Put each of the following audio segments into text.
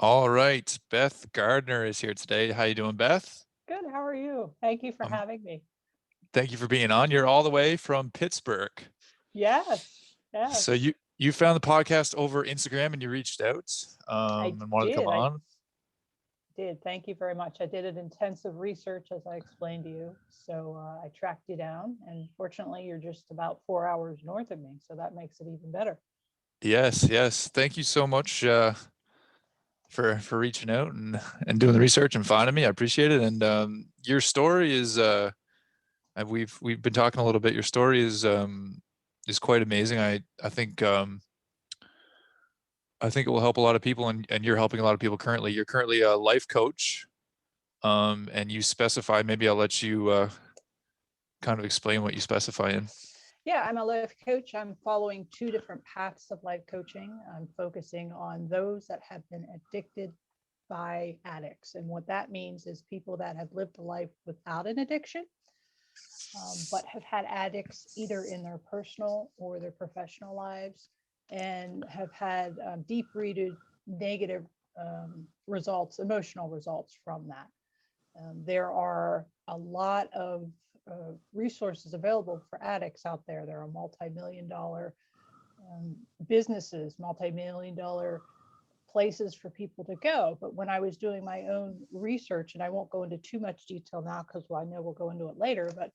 All right, Beth Gardner is here today. How you doing, Beth? Good. How are you? Thank you for Um, having me. Thank you for being on. You're all the way from Pittsburgh. Yes, So yes, you found the podcast over Instagram and you reached out I and wanted to come did. I on. did. Thank you very much. I did an intensive research, as I explained to you. So I tracked you down, and fortunately, you're just about 4 hours north of me, so that makes it even better. Yes, yes. Thank you so much for reaching out and doing the research and finding me. I appreciate it. And your story is we've been talking a little bit. Your story is quite amazing. I think it will help a lot of people, and you're helping a lot of people currently. You're currently a life coach, and you specify. Maybe I'll let you kind of explain what you specify in. Yeah, I'm a life coach. I'm following two different paths of life coaching. I'm focusing on those that have been addicted by addicts. And what that means is people that have lived a life without an addiction, but have had addicts either in their personal or their professional lives and have had deep rooted negative results, emotional results from that. There are a lot of resources available for addicts out there. There are multi-million dollar businesses, multi-million dollar places for people to go. But when I was doing my own research, and I won't go into too much detail now because I know we'll go into it later, but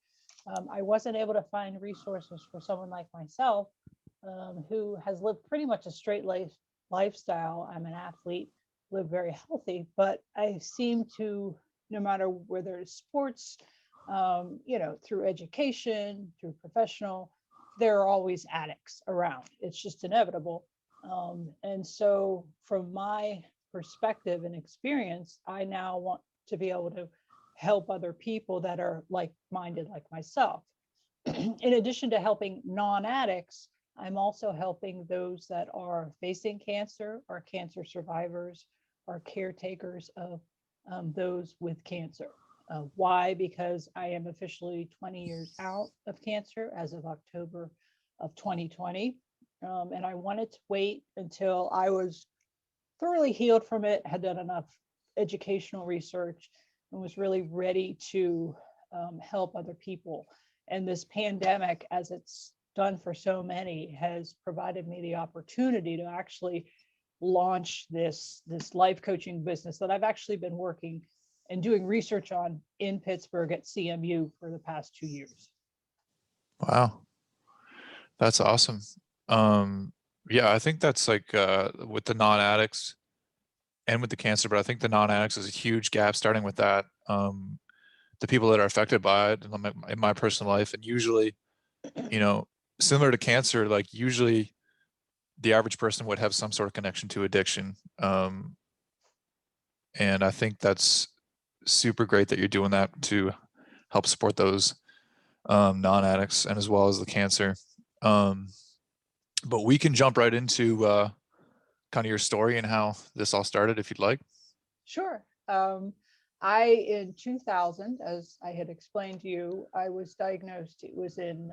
I wasn't able to find resources for someone like myself who has lived pretty much a straight lifestyle. I'm an athlete, live very healthy, but I seem to, no matter whether it's sports, through education, through professional, there are always addicts around. It's just inevitable. And so, from my perspective and experience, I now want to be able to help other people that are like minded, like myself. In addition to helping non addicts, I'm also helping those that are facing cancer, or cancer survivors, or caretakers of those with cancer. Why? Because I am officially 20 years out of cancer as of October of 2020. And I wanted to wait until I was thoroughly healed from it, had done enough educational research, and was really ready to help other people. And this pandemic, as it's done for so many, has provided me the opportunity to actually launch this life coaching business that I've actually been working and doing research on in Pittsburgh at CMU for the past 2 years. Wow, that's awesome. Um, yeah, I think that's like with the non-addicts and with the cancer, but I think the non-addicts is a huge gap. Starting with that, the people that are affected by it in my personal life, and usually, you know, similar to cancer, like usually the average person would have some sort of connection to addiction. And I think that's super great that you're doing that to help support those non-addicts and as well as the cancer. Um, but we can jump right into kind of your story and how this all started if you'd like. Sure. I, in 2000, as I had explained to you, I was diagnosed. It was in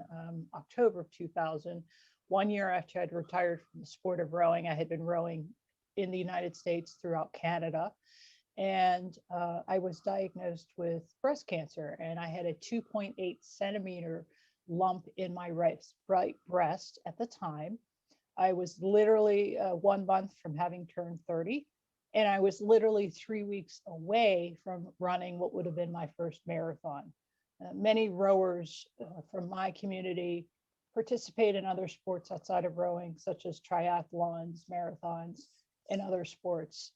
October of 2000, 1 year after I'd retired from the sport of rowing. I had been rowing in the United States, throughout Canada. And I was diagnosed with breast cancer, and I had a 2.8 centimeter lump in my right breast at the time. I was literally 1 month from having turned 30. And I was literally 3 weeks away from running what would have been my first marathon. Many rowers from my community participate in other sports outside of rowing, such as triathlons, marathons, and other sports.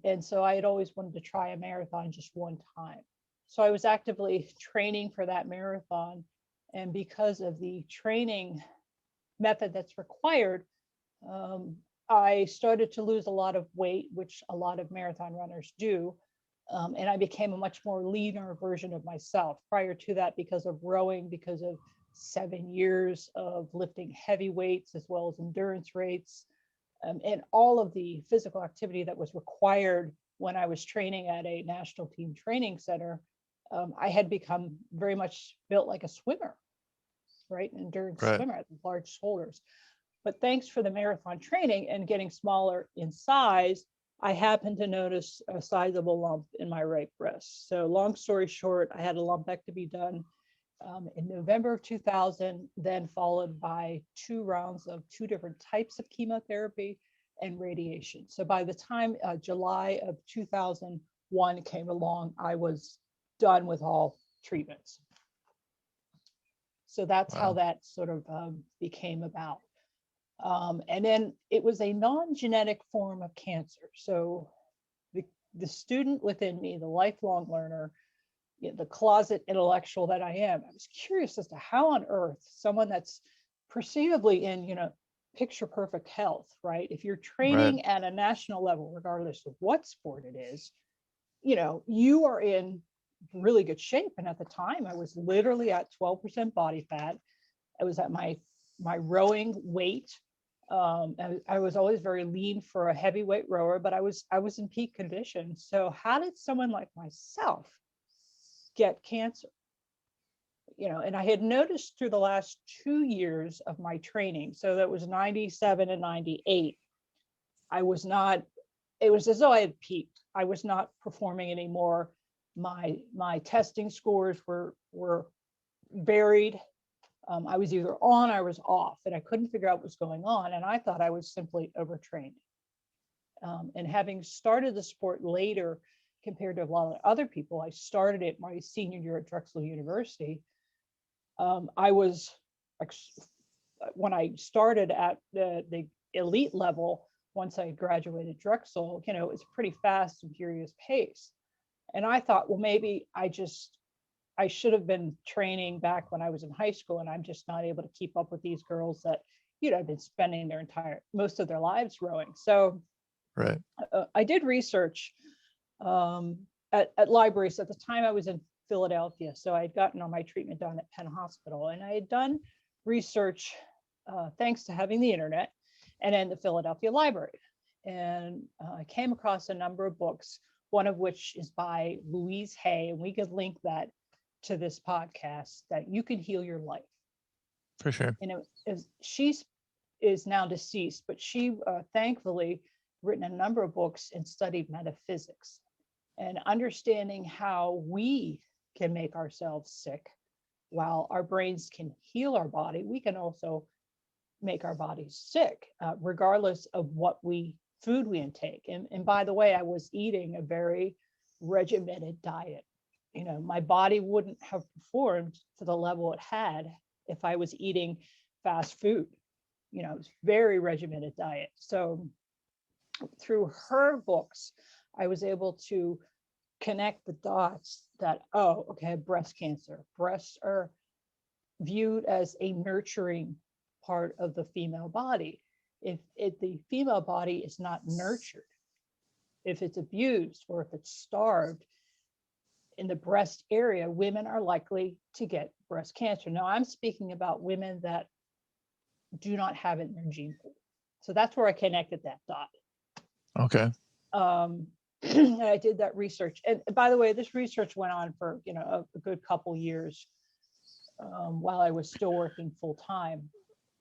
And so I had always wanted to try a marathon just one time. So I was actively training for that marathon. And because of the training method that's required, um, I started to lose a lot of weight, which a lot of marathon runners do. And I became a much more leaner version of myself. Prior to that, because of rowing, because of 7 years of lifting heavy weights as well as endurance rates, and all of the physical activity that was required when I was training at a national team training center, I had become very much built like a swimmer, right? An endurance Right. swimmer, large shoulders. But thanks for the marathon training and getting smaller in size, I happened to notice a sizable lump in my right breast. So long story short, I had a lumpectomy done in November of 2000, then followed by 2 rounds of 2 different types of chemotherapy and radiation. So by the time July of 2001 came along, I was done with all treatments. So that's how Wow. that sort of became about. And then it was a non-genetic form of cancer. So the student within me, the lifelong learner, the closet intellectual that I am, I was curious as to how on earth someone that's perceivably in, picture perfect health, right? If you're Right. training at a national level, regardless of what sport it is, you are in really good shape. And at the time, I was literally at 12% body fat. I was at my rowing weight. I was always very lean for a heavyweight rower, but I was in peak condition. So how did someone like myself get cancer? And I had noticed through the last 2 years of my training, so that was 97 and 98, I was not, it was as though I had peaked. I was not performing anymore. My testing scores were varied. I was either on or I was off, and I couldn't figure out what was going on. And I thought I was simply overtrained. And having started the sport later compared to a lot of other people, I started it my senior year at Drexel University. I was, when I started at the elite level, once I graduated Drexel, it was a pretty fast and furious pace. And I thought, well, maybe I should have been training back when I was in high school, and I'm just not able to keep up with these girls that, have been spending most of their lives rowing. So Right. I did research at libraries. At the time I was in Philadelphia, so I had gotten all my treatment done at Penn Hospital, and I had done research thanks to having the internet and in the Philadelphia Library. And I came across a number of books, one of which is by Louise Hay, and we could link that to this podcast, that You Can Heal Your Life. For sure. She is now deceased, but she thankfully written a number of books and studied metaphysics and understanding how we can make ourselves sick. While our brains can heal our body, we can also make our bodies sick, regardless of what food we intake. And by the way, I was eating a very regimented diet. My body wouldn't have performed to the level it had if I was eating fast food. It was very regimented diet. So through her books, I was able to connect the dots that, oh, okay, breast cancer. Breasts are viewed as a nurturing part of the female body. If the female body is not nurtured, if it's abused or if it's starved in the breast area, women are likely to get breast cancer. Now, I'm speaking about women that do not have it in their gene pool. So that's where I connected that dot. Okay. I did that research. And by the way, this research went on for, a good couple years while I was still working full time.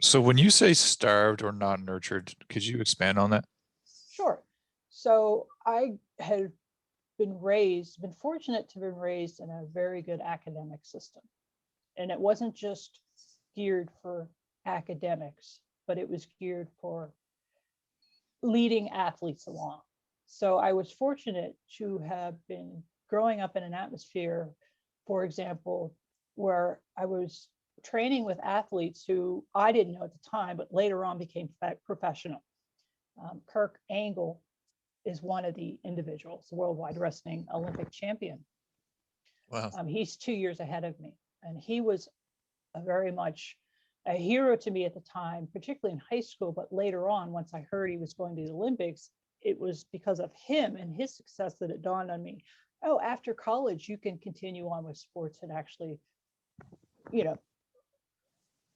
So when you say starved or not nurtured, could you expand on that? Sure. So I had been fortunate to have been raised in a very good academic system. And it wasn't just geared for academics, but it was geared for leading athletes along. So I was fortunate to have been growing up in an atmosphere, for example, where I was training with athletes who I didn't know at the time, but later on became professional. Kurt Angle is one of the individuals, the worldwide wrestling Olympic champion. Wow. He's 2 years ahead of me, and he was very much a hero to me at the time, particularly in high school. But later on, once I heard he was going to the Olympics, it was because of him and his success that it dawned on me, oh, after college, you can continue on with sports and actually,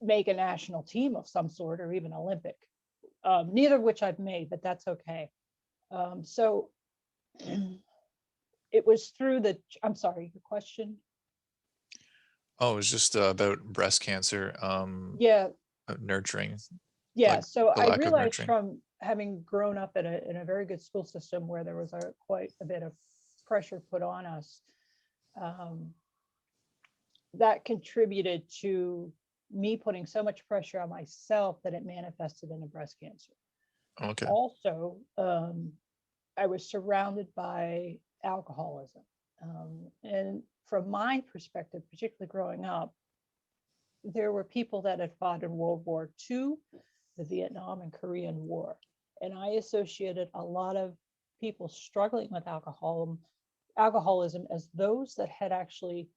make a national team of some sort or even Olympic. Neither of which I've made, but that's okay. So it was through I'm sorry, your question? Oh, it was just about breast cancer, Yeah. nurturing, Yeah. like So the I lack of realized nurturing. from having grown up in a very good school system where there was quite a bit of pressure put on us, that contributed to me putting so much pressure on myself that it manifested in a breast cancer. Okay. Also, I was surrounded by alcoholism. And from my perspective, particularly growing up, there were people that had fought in World War II, the Vietnam and Korean War. And I associated a lot of people struggling with alcoholism as those that had actually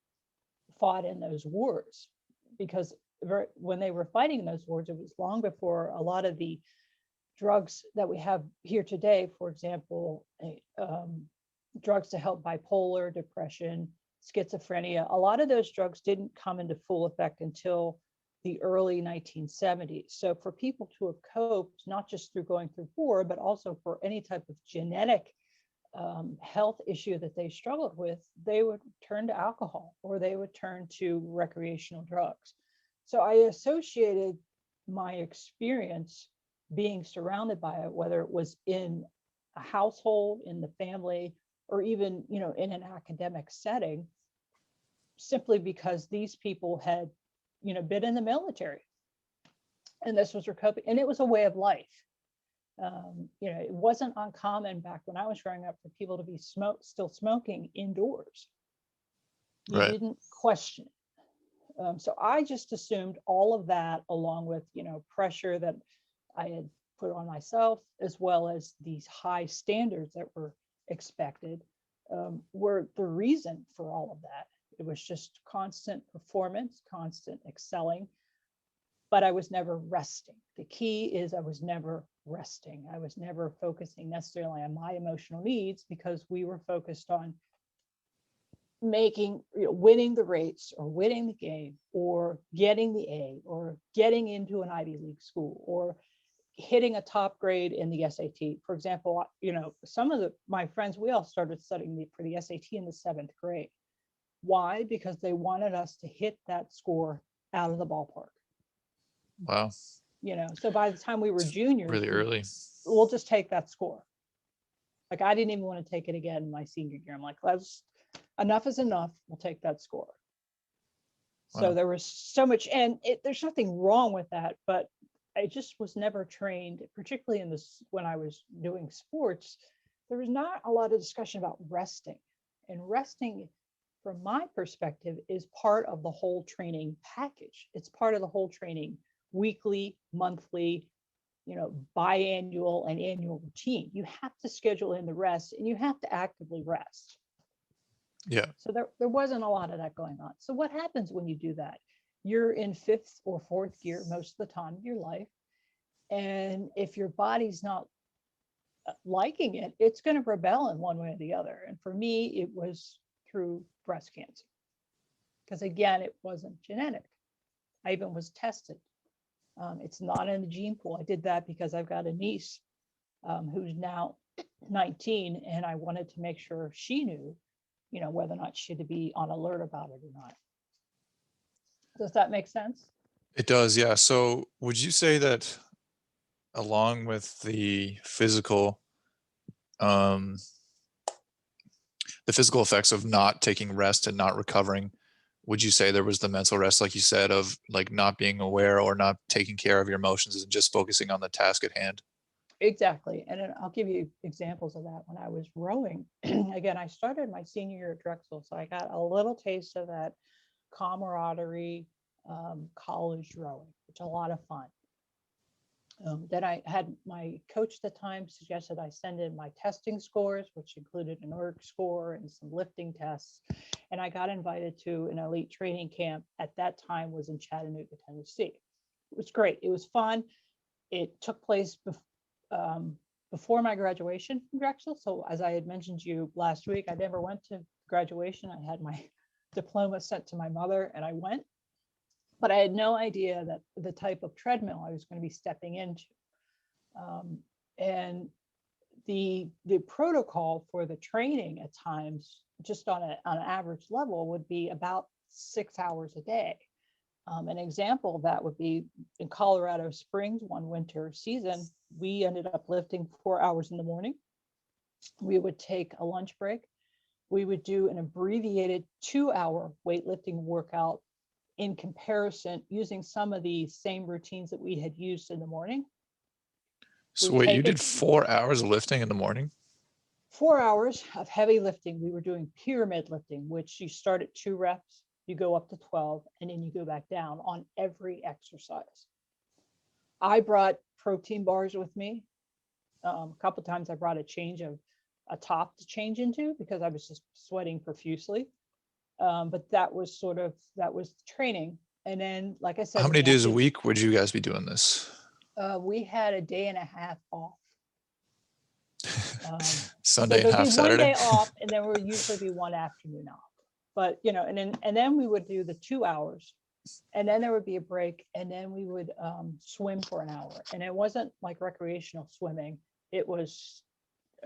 fought in those wars. Because when they were fighting in those wars, it was long before a lot of the drugs that we have here today, for example, drugs to help bipolar, depression, schizophrenia, a lot of those drugs didn't come into full effect until the early 1970s. So for people to have coped, not just through going through war, but also for any type of genetic health issue that they struggled with, they would turn to alcohol or they would turn to recreational drugs. So I associated my experience being surrounded by it, whether it was in a household, in the family, or even, in an academic setting, simply because these people had, been in the military. And this was their coping, and it was a way of life. It wasn't uncommon back when I was growing up for people to be still smoking indoors. You Right. didn't question it. So I just assumed all of that, along with, pressure that I had put on myself, as well as these high standards that were expected, were the reason for all of that. It was just constant performance, constant excelling, but I was never resting. The key is I was never resting. I was never focusing necessarily on my emotional needs, because we were focused on winning the race or winning the game or getting the A or getting into an Ivy League school or hitting a top grade in the SAT. For example, some of my friends, we all started studying for the SAT in the 7th grade. Why? Because they wanted us to hit that score out of the ballpark. Wow. So by the time we were juniors, Really early. we'll just take that score. Like, I didn't even want to take it again in my senior year. I'm like, enough is enough. We'll take that score. Wow. So there was so much, and there's nothing wrong with that, but I just was never trained, particularly in this, when I was doing sports, there was not a lot of discussion about resting. And resting, from my perspective, is part of the whole training package. It's part of the whole training, weekly, monthly, biannual and annual routine. You have to schedule in the rest, and you have to actively rest. Yeah. So there wasn't a lot of that going on. So what happens when you do that? You're in 5th or 4th gear most of the time of your life. And if your body's not liking it, it's going to rebel in one way or the other. And for me, it was through breast cancer. Because again, it wasn't genetic. I even was tested. It's not in the gene pool. I did that because I've got a niece who's now 19, and I wanted to make sure she knew, whether or not she had to be on alert about it or not. Does that make sense? It does, yeah. So would you say that along with the physical effects of not taking rest and not recovering, would you say there was the mental rest, like you said, of like not being aware or not taking care of your emotions and just focusing on the task at hand? Exactly. And then I'll give you examples of that. When I was rowing, again, I started my senior year at Drexel, so I got a little taste of that camaraderie, college rowing, which is a lot of fun. Then I had my coach at the time suggested I send in my testing scores, which included an ERG score and some lifting tests. And I got invited to an elite training camp. At that time was in Chattanooga, Tennessee. It was great. It was fun. It took place before my graduation from Drexel. So as I had mentioned to you last week, I never went to graduation. I had my diploma sent to my mother and I went. But I had no idea that the type of treadmill I was going to be stepping into. And the protocol for the training at times, just on an average level, would be about 6 hours a day. An example of that would be in Colorado Springs one winter season, we ended up lifting 4 hours in the morning. We would take a lunch break. We would do an abbreviated 2-hour weightlifting workout in comparison, using some of the same routines that we had used in the morning. So We'd wait, you take did it 4 hours of lifting in the morning? 4 hours of heavy lifting. We were doing pyramid lifting, which you start at 2 reps, you go up to 12, and then you go back down on every exercise. I brought protein bars with me. A couple of times I brought a top to change into because I was just sweating profusely. But that was training. And then, like I said, How in many the days a afternoon, week would you guys be doing this? we had a day and a half off. So Sunday and there'd be half one Saturday? day off, and there would usually be one afternoon off. But and then we would do the 2 hours, and then there would be a break, and then we would swim for an hour. And it wasn't like recreational swimming. It was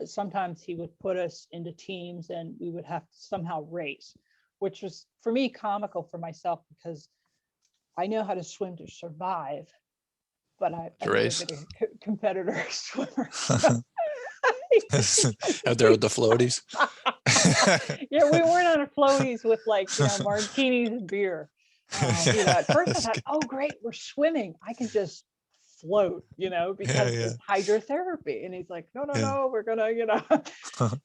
sometimes he would put us into teams, and we would have to somehow race, which was for me comical for myself because I know how to swim to survive, but I've never Race? been a competitor swimmer. Out there with the floaties? Yeah, we weren't on a floaties with martinis and beer. At first I thought, oh great, we're swimming. I can just float, because Yeah. it's hydrotherapy. And he's like, no, Yeah. we're gonna,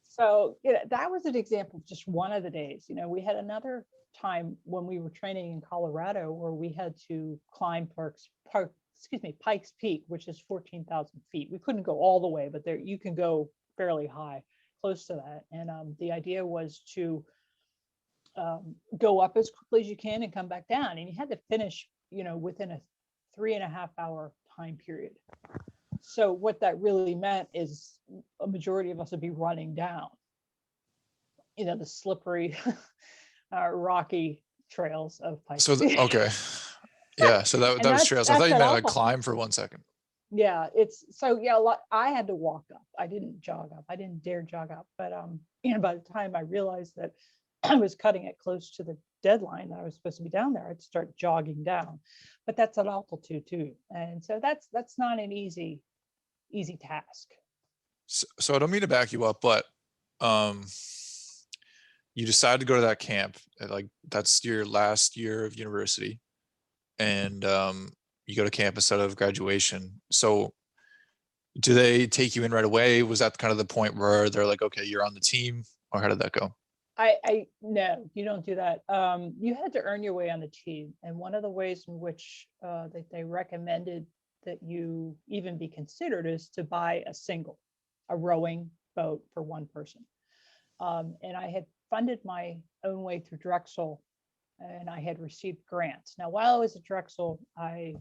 So that was an example of just one of the days. We had another time when we were training in Colorado where we had to climb Pikes Peak, which is 14,000 feet. We couldn't go all the way, but there you can go fairly high, close to that. And the idea was to go up as quickly as you can and come back down. And you had to finish, within a 3.5 hour time period. So what that really meant is a majority of us would be running down, the slippery, rocky trails of Pikes Peak. Okay. Yeah. So that And was trails. I thought you meant like climb for 1 second. Yeah, I had to walk up. I didn't jog up. I didn't dare jog up. But by the time I realized that I was cutting it close to the deadline that I was supposed to be down there, I'd start jogging down. But that's at altitude too. And so that's not an easy task. So I don't mean to back you up, but you decided to go to that camp. Like that's your last year of university, and you go to camp instead of graduation. So do they take you in right away? Was that kind of the point where they're like, okay, you're on the team, or how did that go? No, you don't do that. You had to earn your way on the team. And one of the ways in which that they recommended that you even be considered is to buy a rowing boat for one person. And I had funded my own way through Drexel, and I had received grants. Now, while I was at Drexel, I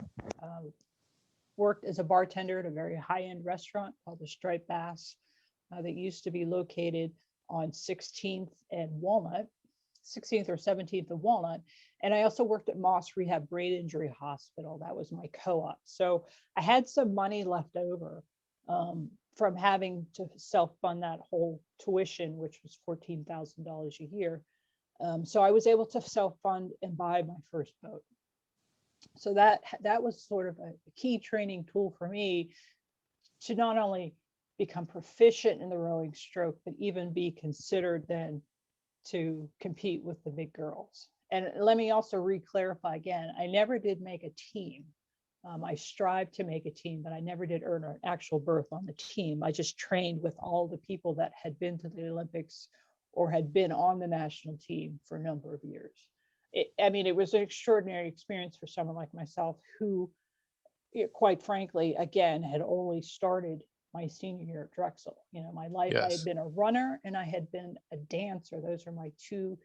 worked as a bartender at a very high-end restaurant called the Striped Bass that used to be located on 16th and Walnut, 16th or 17th and Walnut. And I also worked at Moss Rehab Brain Injury Hospital. That was my co-op. So I had some money left over from having to self-fund that whole tuition, which was $14,000 a year. So I was able to self-fund and buy my first boat. So that was sort of a key training tool for me to not only become proficient in the rowing stroke, but even be considered then to compete with the big girls. And let me also re-clarify again, I never did make a team. I strived to make a team, but I never did earn an actual berth on the team. I just trained with all the people that had been to the Olympics or had been on the national team for a number of years. It was an extraordinary experience for someone like myself who, quite frankly, again, had only started my senior year at Drexel. My life, yes. I had been a runner and I had been a dancer. Those are my two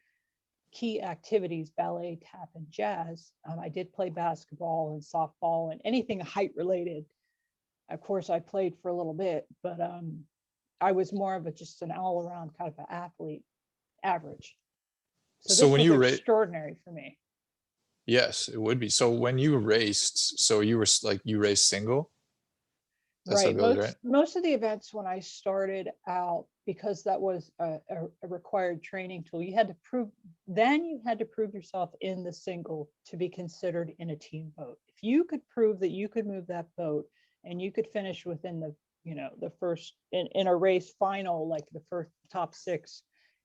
key activities, ballet, tap, and jazz. I did play basketball and softball and anything height related. Of course, I played for a little bit, but I was more of just an all around kind of an athlete, average. So this was extraordinary for me. Yes, it would be. So when you raced, so you raced single? Right. Most of the events when I started out, because that was a required training tool, you had to prove yourself in the single to be considered in a team boat. If you could prove that you could move that boat, and you could finish within the, the first in a race final, like the first top 6,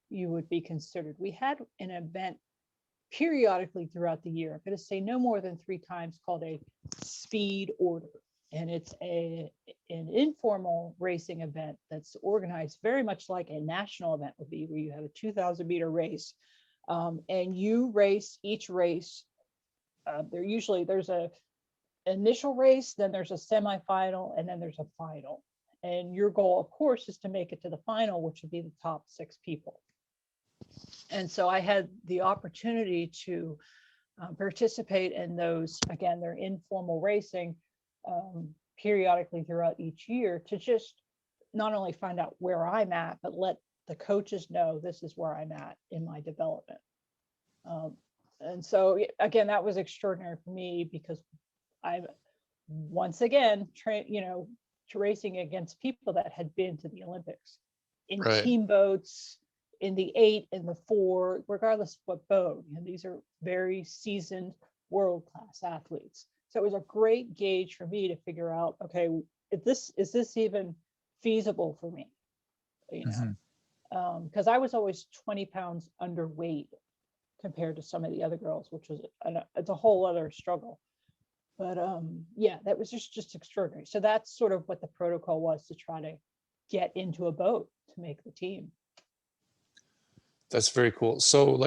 you would be considered. We had an event periodically throughout the year. I'm going to say no more than 3 times, called a speed order. And it's an informal racing event that's organized very much like a national event would be, where you have a 2,000-meter race. And you race each race. There's a initial race, then there's a semifinal, and then there's a final. And your goal, of course, is to make it to the final, which would be the top 6 people. And so I had the opportunity to participate in those. Again, they're informal racing, periodically throughout each year, to just not only find out where I'm at, but let the coaches know this is where I'm at in my development. And so again, that was extraordinary for me, because I'm once again racing against people that had been to the Olympics in Right. team boats, in the 8 and the 4, regardless of what boat. These are very seasoned world-class athletes. So it was a great gauge for me to figure out, okay, is this even feasible for me? Because I was always 20 pounds underweight compared to some of the other girls, which was it's a whole other struggle. But yeah, that was just extraordinary. So that's sort of what the protocol was, to try to get into a boat to make the team. That's very cool. So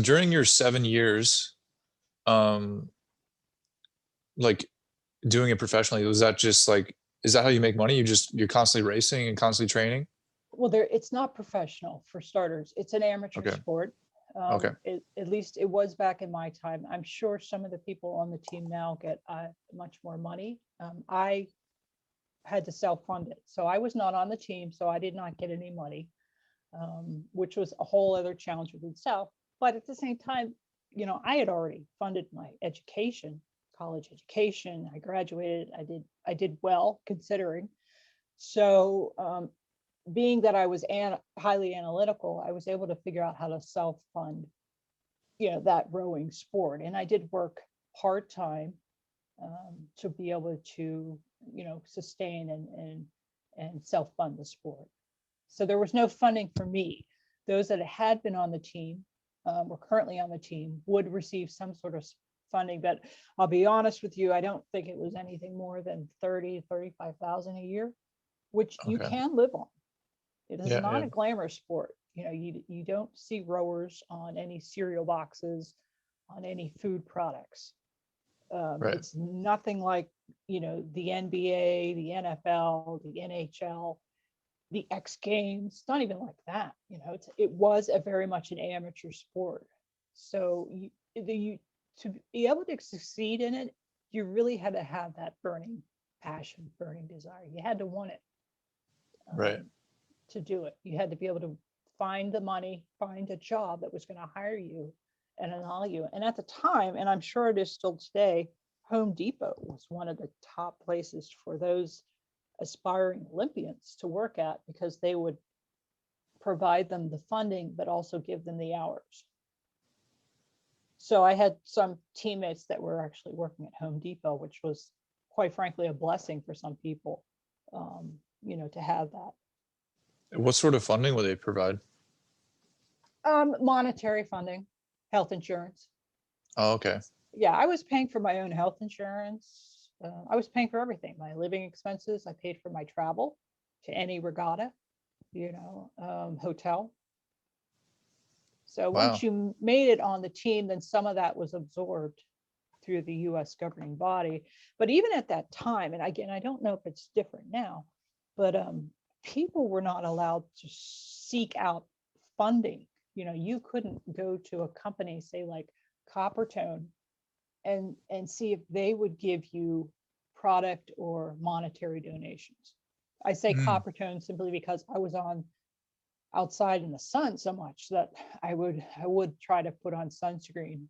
during your 7 years, like doing it professionally, was that just like, is that how you make money? You're constantly racing and constantly training? Well, it's not professional, for starters. It's an amateur sport. Okay. At least it was back in my time. I'm sure some of the people on the team now get much more money. I had to self-fund it. So I was not on the team, so I did not get any money, which was a whole other challenge within itself. But at the same time, I had already funded my education, college education. I graduated. I did well, considering. So being that I was highly analytical, I was able to figure out how to self-fund, that rowing sport. And I did work part-time to be able to, sustain and self-fund the sport. So there was no funding for me. Those that had been on the team, were currently on the team, would receive some sort of funding. But I'll be honest with you, I don't think it was anything more than 35,000 a year, which you can live on. It is not a glamorous sport. You don't see rowers on any cereal boxes, on any food products. Right. It's nothing like, the NBA, the NFL, the NHL, the X Games. It's not even like that. It was a very much an amateur sport. So to be able to succeed in it, you really had to have that burning passion, burning desire. You had to want it. Right. To do it. You had to be able to find the money, find a job that was going to hire you and allow you. And at the time, and I'm sure it is still today, Home Depot was one of the top places for those aspiring Olympians to work at, because they would provide them the funding, but also give them the hours. So I had some teammates that were actually working at Home Depot, which was quite frankly a blessing for some people, to have that. What sort of funding will they provide? Monetary funding, health insurance. Oh, okay. Yeah, I was paying for my own health insurance. I was paying for everything, my living expenses. I paid for my travel to any regatta, hotel. So once you made it on the team, then some of that was absorbed through the U.S. governing body. But even at that time, and again, I don't know if it's different now, but people were not allowed to seek out funding. You couldn't go to a company, say like Coppertone, and see if they would give you product or monetary donations. I say Coppertone simply because I was outside in the sun so much that I would try to put on sunscreen.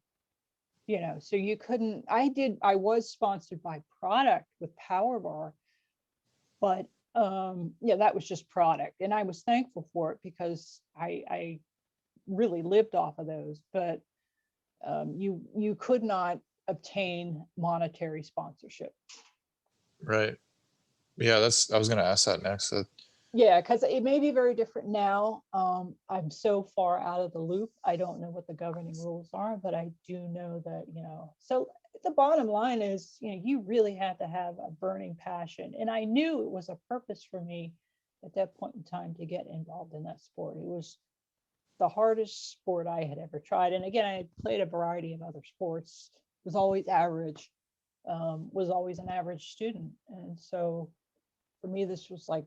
So you couldn't. I was sponsored by product with Power Bar, but that was just product, and I was thankful for it because I really lived off of those. But you could not obtain monetary sponsorship. Right. Yeah, that's, I was gonna ask that next. Yeah, because it may be very different now. I'm so far out of the loop. I don't know what the governing rules are, but I do know that, so the bottom line is, you really had to have a burning passion. And I knew it was a purpose for me at that point in time to get involved in that sport. It was the hardest sport I had ever tried. And again, I had played a variety of other sports, was always average, was always an average student. And so for me, this was like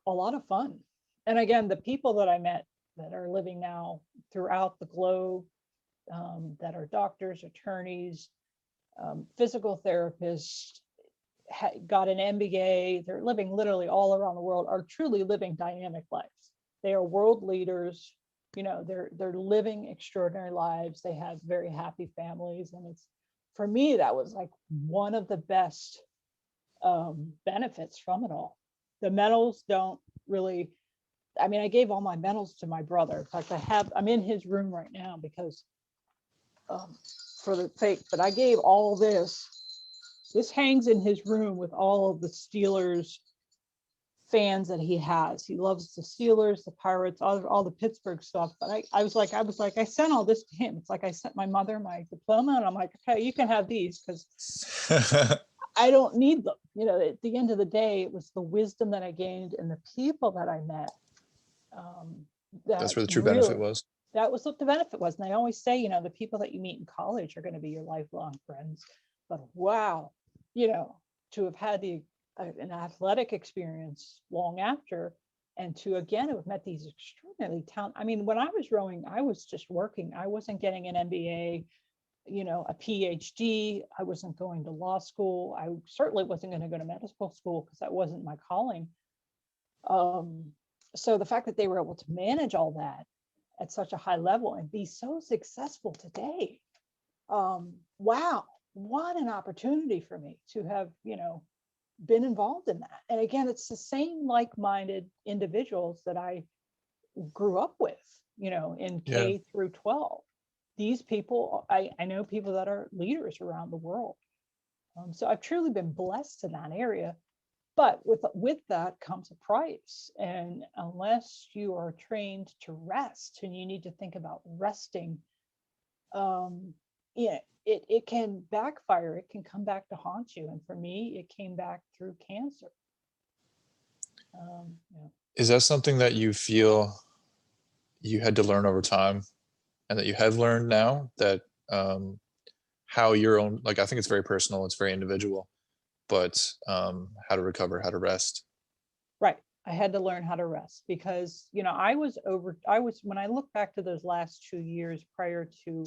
a lot of fun. And again, the people that I met that are living now throughout the globe, that are doctors, attorneys, physical therapists, got an MBA, they're living literally all around the world, are truly living dynamic lives. They are world leaders. They're living extraordinary lives. They have very happy families. And it's, for me, that was like one of the best benefits from it all. The medals don't really, I mean, I gave all my medals to my brother. In fact, I'm in his room right now because for the fake, but I gave all this hangs in his room with all of the Steelers fans that he has. He loves the Steelers, the Pirates, all the Pittsburgh stuff. But I was like, I sent all this to him. It's like I sent my mother my diploma, and I'm like, okay, you can have these because I don't need them. At the end of the day, it was the wisdom that I gained and the people that I met. That's That where the true benefit really, was. that was what the benefit was. And I always say, the people that you meet in college are going to be your lifelong friends. But wow, to have had an athletic experience long after, and to again have met these extraordinarily talented. I mean, when I was rowing, I was just working. I wasn't getting an MBA, a PhD. I wasn't going to law school. I certainly wasn't going to go to medical school because that wasn't my calling. So the fact that they were able to manage all that at such a high level and be so successful today, wow, what an opportunity for me to have, been involved in that. And again, it's the same like-minded individuals that I grew up with, in Yeah. K through 12. These people, I know people that are leaders around the world. So I've truly been blessed in that area. But with that comes a price. And unless you are trained to rest, and you need to think about resting, it can backfire. It can come back to haunt you. And for me, it came back through cancer. Yeah. Is that something that you feel you had to learn over time and that you have learned now, that how your own, like, I think it's very personal, it's very individual, but how to recover, how to rest? Right. I had to learn how to rest because, when I look back to those last 2 years prior to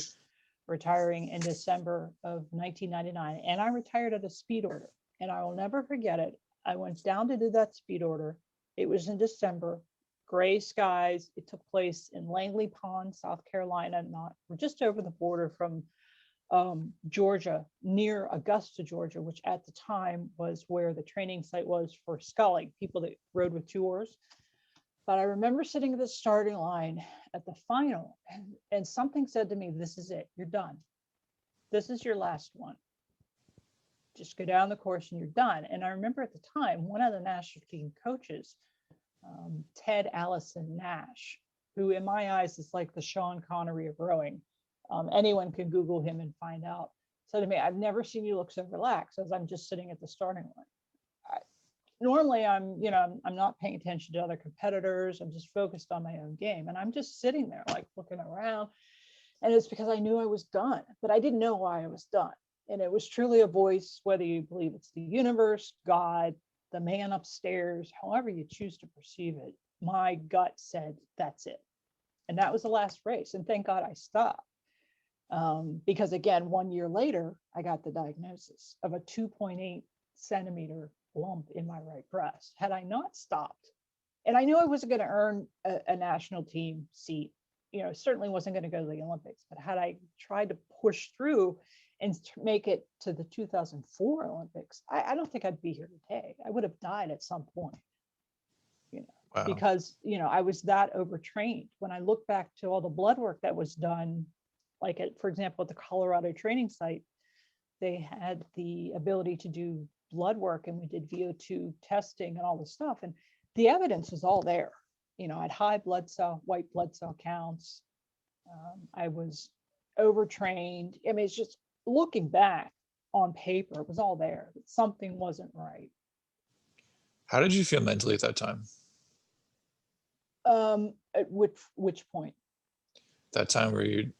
retiring in December of 1999, and I retired at a speed order, and I will never forget it. I went down to do that speed order. It was in December, gray skies. It took place in Langley Pond, South Carolina, we're just over the border from Georgia, near Augusta, Georgia, which at the time was where the training site was for sculling, people that rode with 2 oars. But I remember sitting at the starting line at the final, and something said to me, this is it, you're done. This is your last one. Just go down the course and you're done. And I remember at the time, one of the national team coaches, Ted Allison Nash, who in my eyes is like the Sean Connery of rowing. Anyone can Google him and find out. So to me, I've never seen you look so relaxed as I'm just sitting at the starting line. Normally I'm not paying attention to other competitors. I'm just focused on my own game. And I'm just sitting there like looking around. And it's because I knew I was done, but I didn't know why I was done. And it was truly a voice, whether you believe it's the universe, God, the man upstairs, however you choose to perceive it. My gut said, that's it. And that was the last race. And thank God I stopped. Because again, 1 year later, I got the diagnosis of a 2.8 centimeter lump in my right breast. Had I not stopped, and I knew I wasn't going to earn a national team seat, certainly wasn't going to go to the Olympics, but had I tried to push through and make it to the 2004 Olympics, I don't think I'd be here today. I would have died at some point, Wow. because, I was that overtrained. When I look back to all the blood work that was done, for example, at the Colorado training site, they had the ability to do blood work and we did VO2 testing and all this stuff. And the evidence was all there. You know, I had high white blood cell counts. I was overtrained. I mean, it's just looking back on paper, it was all there. Something wasn't right. How did you feel mentally at that time? At which point? That time where you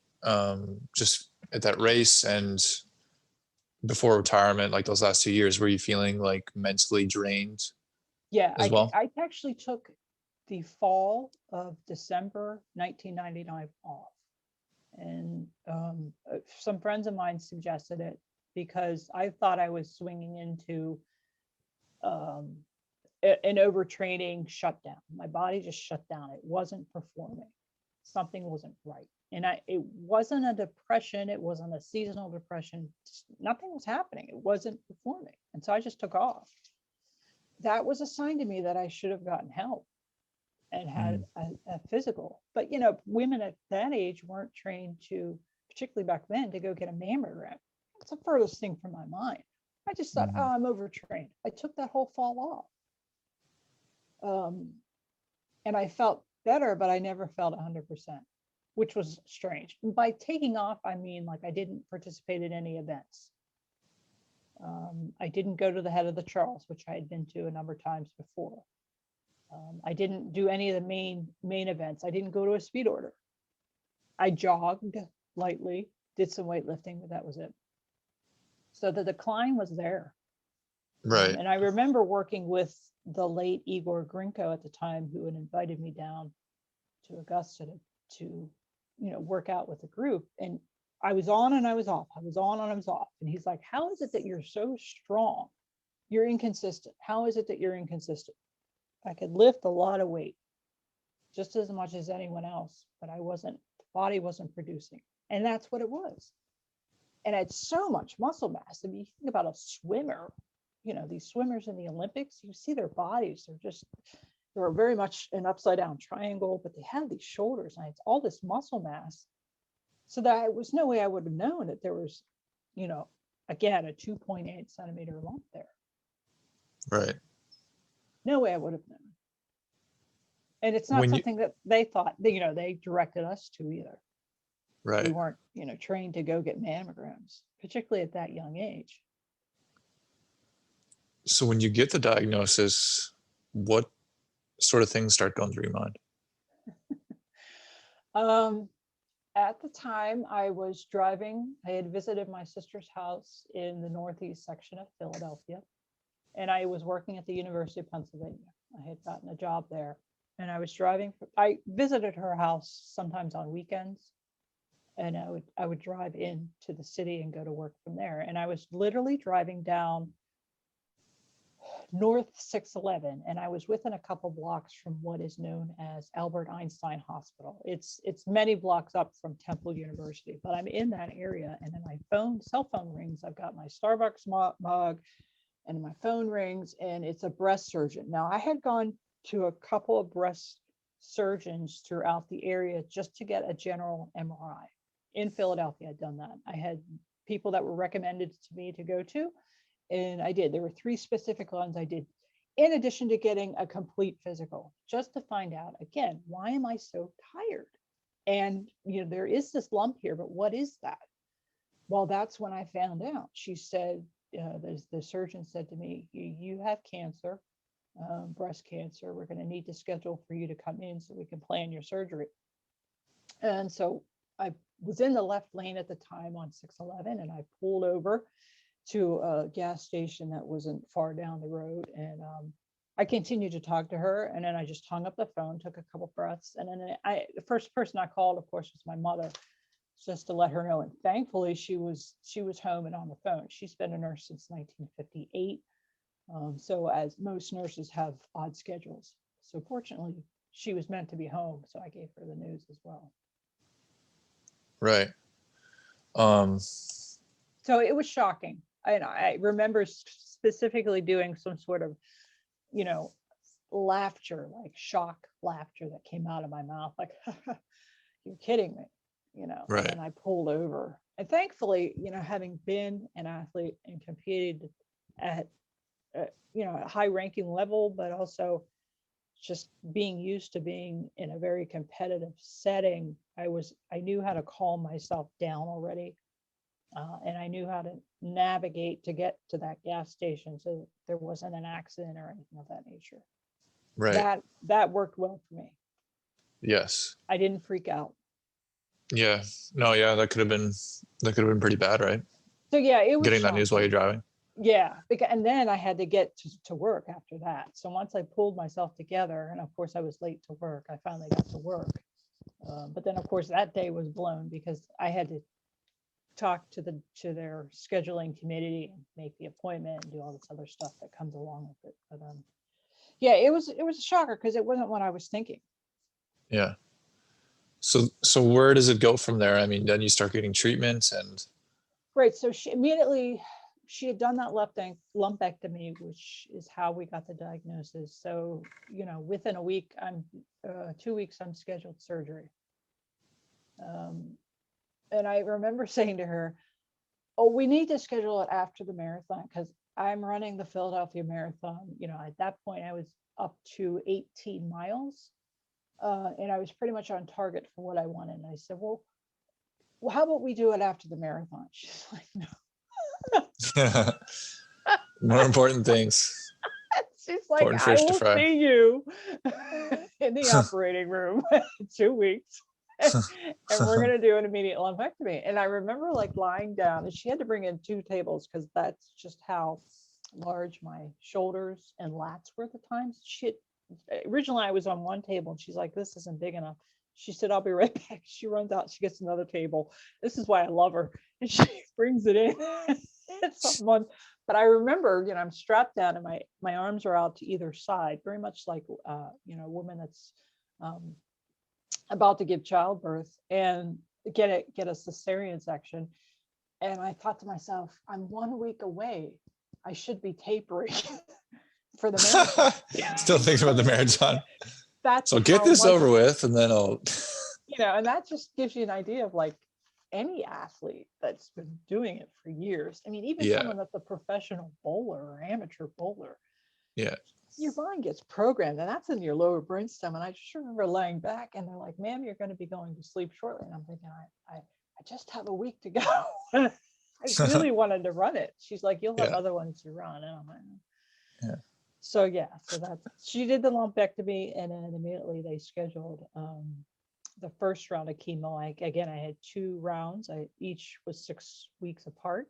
just at that race and before retirement, like those last 2 years, were you feeling like mentally drained Yeah, as well? I actually took the fall of December 1999 off. And some friends of mine suggested it because I thought I was swinging into an overtraining shutdown. My body just shut down. It wasn't performing. Something wasn't right. And it wasn't a depression. It wasn't a seasonal depression. Just nothing was happening. It wasn't performing. And so I just took off. That was a sign to me that I should have gotten help and had a physical. But, you know, women at that age weren't trained to, particularly back then, to go get a mammogram. It's the furthest thing from my mind. I just thought, oh, I'm overtrained. I took that whole fall off. And I felt better, but I never felt 100%, which was strange. By taking off, I mean, like I didn't participate in any events. I didn't go to the Head of the Charles, which I had been to a number of times before. I didn't do any of the main events. I didn't go to a speed order. I jogged lightly, did some weightlifting, but that was it. So the decline was there. Right. And I remember working with the late Igor Grinko at the time, who had invited me down to Augusta to you know, work out with the group. And I was on and I was off. I was on and I was off. And he's like, how is it that you're so strong? You're inconsistent. How is it that you're inconsistent? I could lift a lot of weight, just as much as anyone else, but the body wasn't producing. And that's what it was. And I had so much muscle mass. I mean, you think about a swimmer, you know, these swimmers in the Olympics, you see their bodies, they're very much an upside down triangle, but they have these shoulders and it's all this muscle mass. So there was no way I would have known that there was, you know, again, a 2.8 centimeter lump there. Right. No way I would have known. And it's not something that they thought, you know, they directed us to either. Right. We weren't, you know, trained to go get mammograms, particularly at that young age. So when you get the diagnosis, what sort of things start going through your mind? At the time I was driving, I had visited my sister's house in the northeast section of Philadelphia, and I was working at the University of Pennsylvania. I had gotten a job there, and I was driving. I visited her house sometimes on weekends, and I would drive into the city and go to work from there. And I was literally driving down North 611, and I was within a couple blocks from what is known as Albert Einstein Hospital. It's many blocks up from Temple University, but I'm in that area, and then my cell phone rings. I've got my Starbucks mug, and my phone rings, and it's a breast surgeon. Now, I had gone to a couple of breast surgeons throughout the area just to get a general MRI. In Philadelphia, I'd done that. I had people that were recommended to me to go to, and I did. There were 3 specific ones I did, in addition to getting a complete physical, just to find out, again, why am I so tired? And, you know, there is this lump here, but what is that? Well, that's when I found out. She said, the surgeon said to me, you have cancer, breast cancer. We're going to need to schedule for you to come in so we can plan your surgery. And so I was in the left lane at the time on 611, and I pulled over to a gas station that wasn't far down the road. And I continued to talk to her, and then I just hung up the phone, took a couple breaths. And then the first person I called, of course, was my mother, just to let her know. And thankfully she was home and on the phone. She's been a nurse since 1958. So as most nurses have odd schedules. So fortunately she was meant to be home. So I gave her the news as well. Right. So it was shocking. I remember specifically doing some sort of, you know, laughter, like shock laughter that came out of my mouth, like, you're kidding me, you know. Right. And I pulled over. And thankfully, you know, having been an athlete and competed at a high ranking level, but also just being used to being in a very competitive setting. I knew how to calm myself down already. And I knew how to navigate to get to that gas station so there wasn't an accident or anything of that nature. Right. That worked well for me. Yes. I didn't freak out. Yeah. No, yeah, that could have been pretty bad, right? So yeah, it was Getting that news while you're shocking. driving. Yeah, because, and then I had to get to work after that. So once I pulled myself together, and of course I was late to work, I finally got to work. But then of course that day was blown because I had to talk to their scheduling committee and make the appointment and do all this other stuff that comes along with it. But yeah, it was a shocker because it wasn't what I was thinking. Yeah. So where does it go from there? I mean, then you start getting treatment and Right. So she had done that lumpectomy, which is how we got the diagnosis. So, within a week, 2 weeks, I'm scheduled surgery. And I remember saying to her, "Oh, we need to schedule it after the marathon because I'm running the Philadelphia Marathon." At that point, I was up to 18 miles, and I was pretty much on target for what I wanted. And I said, "Well, how about we do it after the marathon?" She's like, "No." more important things, She's like, important "I fish to will fry. see you in the operating room in 2 weeks." And we're going to do an immediate lumpectomy. And I remember like lying down, and she had to bring in 2 tables because that's just how large my shoulders and lats were at the time. Originally I was on one table and she's like, "This isn't big enough." She said, "I'll be right back." She runs out, she gets another table. This is why I love her. And she brings it in. It's someone, but I remember, I'm strapped down and my arms are out to either side, very much like a woman that's about to give childbirth and get a cesarean section. And I thought to myself, I'm 1 week away. I should be tapering for the marathon. Still thinking about the marathon. That's So get how this much, over with, and then I'll. and that just gives you an idea of like any athlete that's been doing it for years. I mean, even Yeah. someone that's a professional bowler or amateur bowler, Yeah. your mind gets programmed, and that's in your lower brainstem. And I just remember laying back and they're like, "Ma'am, you're going to be going to sleep shortly." And I'm thinking, I just have a week to go. I really wanted to run it. She's like, "You'll have Yeah. other ones to run." And I'm like, Yeah. so yeah, so she did the lumpectomy, and then immediately they scheduled the first round of chemo. I had 2 rounds. Each was 6 weeks apart.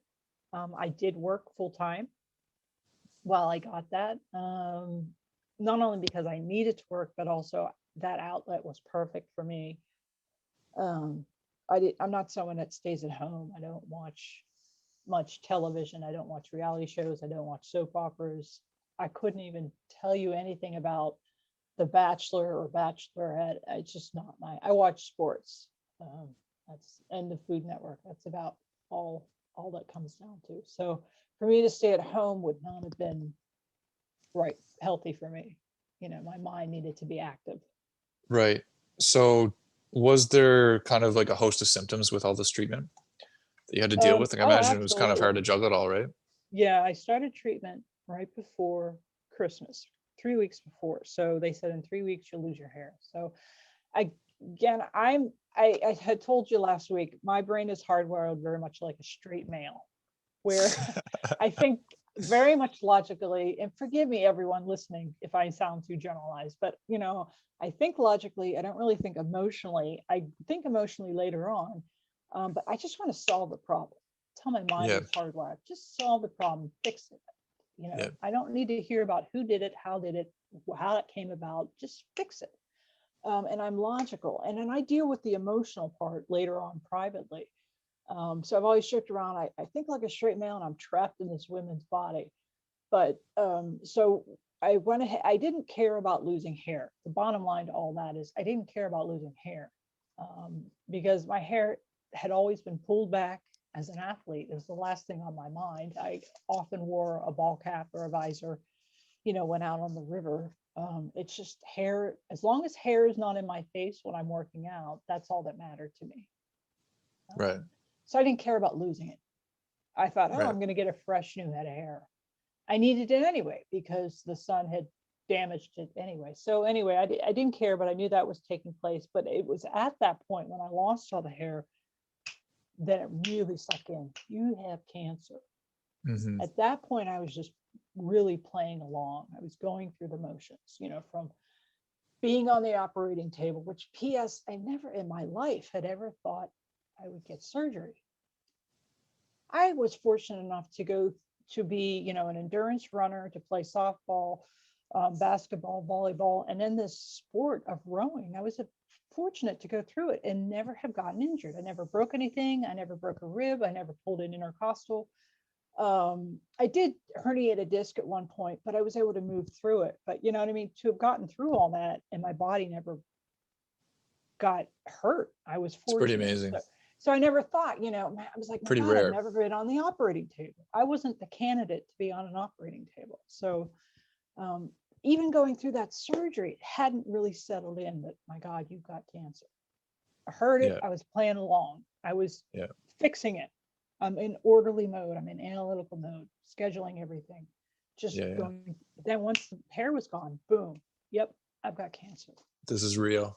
I did work full time while I got that. Not only because I needed to work, but also that outlet was perfect for me. I'm not someone that stays at home. I don't watch much television. I don't watch reality shows. I don't watch soap operas. I couldn't even tell you anything about The Bachelor or Bachelorette. It's just not I watch sports. And the Food Network. That's about all that comes down to. So for me to stay at home would not have been healthy for me. My mind needed to be active. Right. So was there kind of like a host of symptoms with all this treatment that you had to deal with? Like I Oh, imagine it was kind of hard absolutely. to juggle it all, right? Yeah, I started treatment right before Christmas, 3 weeks before. So they said in 3 weeks you'll lose your hair. So I again, I had told you last week, my brain is hardwired very much like a straight male, where I think very much logically, and forgive me, everyone listening, if I sound too generalized, but I think logically, I don't really think emotionally. I think emotionally later on, but I just want to solve the problem. That's how my mind Yeah. is hardwired. Just solve the problem, fix it. Yeah. I don't need to hear about who did it, how it came about. Just fix it. And I'm logical, and then I deal with the emotional part later on privately. So I've always joked around. I think like a straight male, and I'm trapped in this woman's body. But so I went ahead. I didn't care about losing hair. The bottom line to all that is I didn't care about losing hair, because my hair had always been pulled back as an athlete. It was the last thing on my mind. I often wore a ball cap or a visor, went out on the river. It's just hair. As long as hair is not in my face when I'm working out, that's all that mattered to me. Right. So I didn't care about losing it. I thought, oh, Right. I'm going to get a fresh new head of hair. I needed it anyway because the sun had damaged it anyway. So anyway, I didn't care, but I knew that was taking place. But it was at that point when I lost all the hair that it really sunk in. You have cancer. Hmm. At that point, I was just really playing along. I was going through the motions, from being on the operating table, which PS, I never in my life had ever thought I would get surgery. I was fortunate enough to go to be, an endurance runner, to play softball, basketball, volleyball, and then this sport of rowing. I was fortunate to go through it and never have gotten injured. I never broke anything. I never broke a rib. I never pulled an intercostal. I did herniate a disc at one point, but I was able to move through it. But you know what I mean? To have gotten through all that and my body never got hurt, I was It's pretty fortunate. amazing. So I never thought, I was like, my Pretty God, rare. I've never been on the operating table. I wasn't the candidate to be on an operating table. So even going through that surgery, it hadn't really settled in that, my God, you've got cancer. I heard it. Yeah. I was playing along. I was Yeah. fixing it. I'm in orderly mode. I'm in analytical mode, scheduling everything. Just Yeah. going. Then once the hair was gone, boom. Yep, I've got cancer. This is real.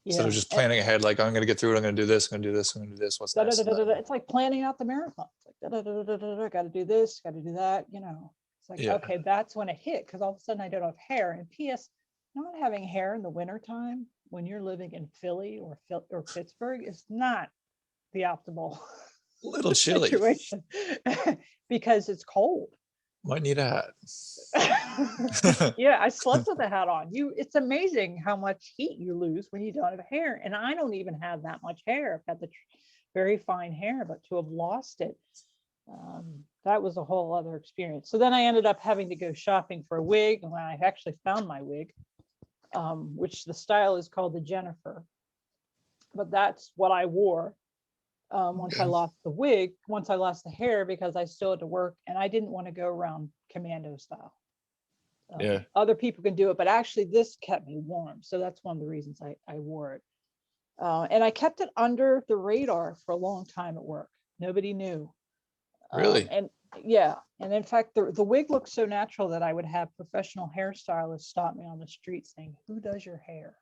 Instead Yeah. of just planning ahead, like I'm going to get through it. I'm going to do this. I'm going to do this. I'm going to do this. What's next? It's like planning out the marathon. It's like, got to do this, got to do that. It's like, Yeah. okay, that's when it hit, because all of a sudden I don't have hair. And P.S., not having hair in the wintertime when you're living in Philly or Pittsburgh is not the optimal A little chilly. situation because it's cold. Might need a hat. Yeah, I slept with a hat on. It's amazing how much heat you lose when you don't have hair. And I don't even have that much hair. I've got the very fine hair, but to have lost it, that was a whole other experience. So then I ended up having to go shopping for a wig, and when I actually found my wig, which the style is called the Jennifer, but that's what I wore. Once I lost the wig, once I lost the hair, because I still had to work and I didn't want to go around commando style. Yeah. Other people can do it, but actually this kept me warm. So that's one of the reasons I wore it. And I kept it under the radar for a long time at work. Nobody knew. Really? And yeah. And in fact, the wig looked so natural that I would have professional hairstylists stop me on the street saying, "Who does your hair?"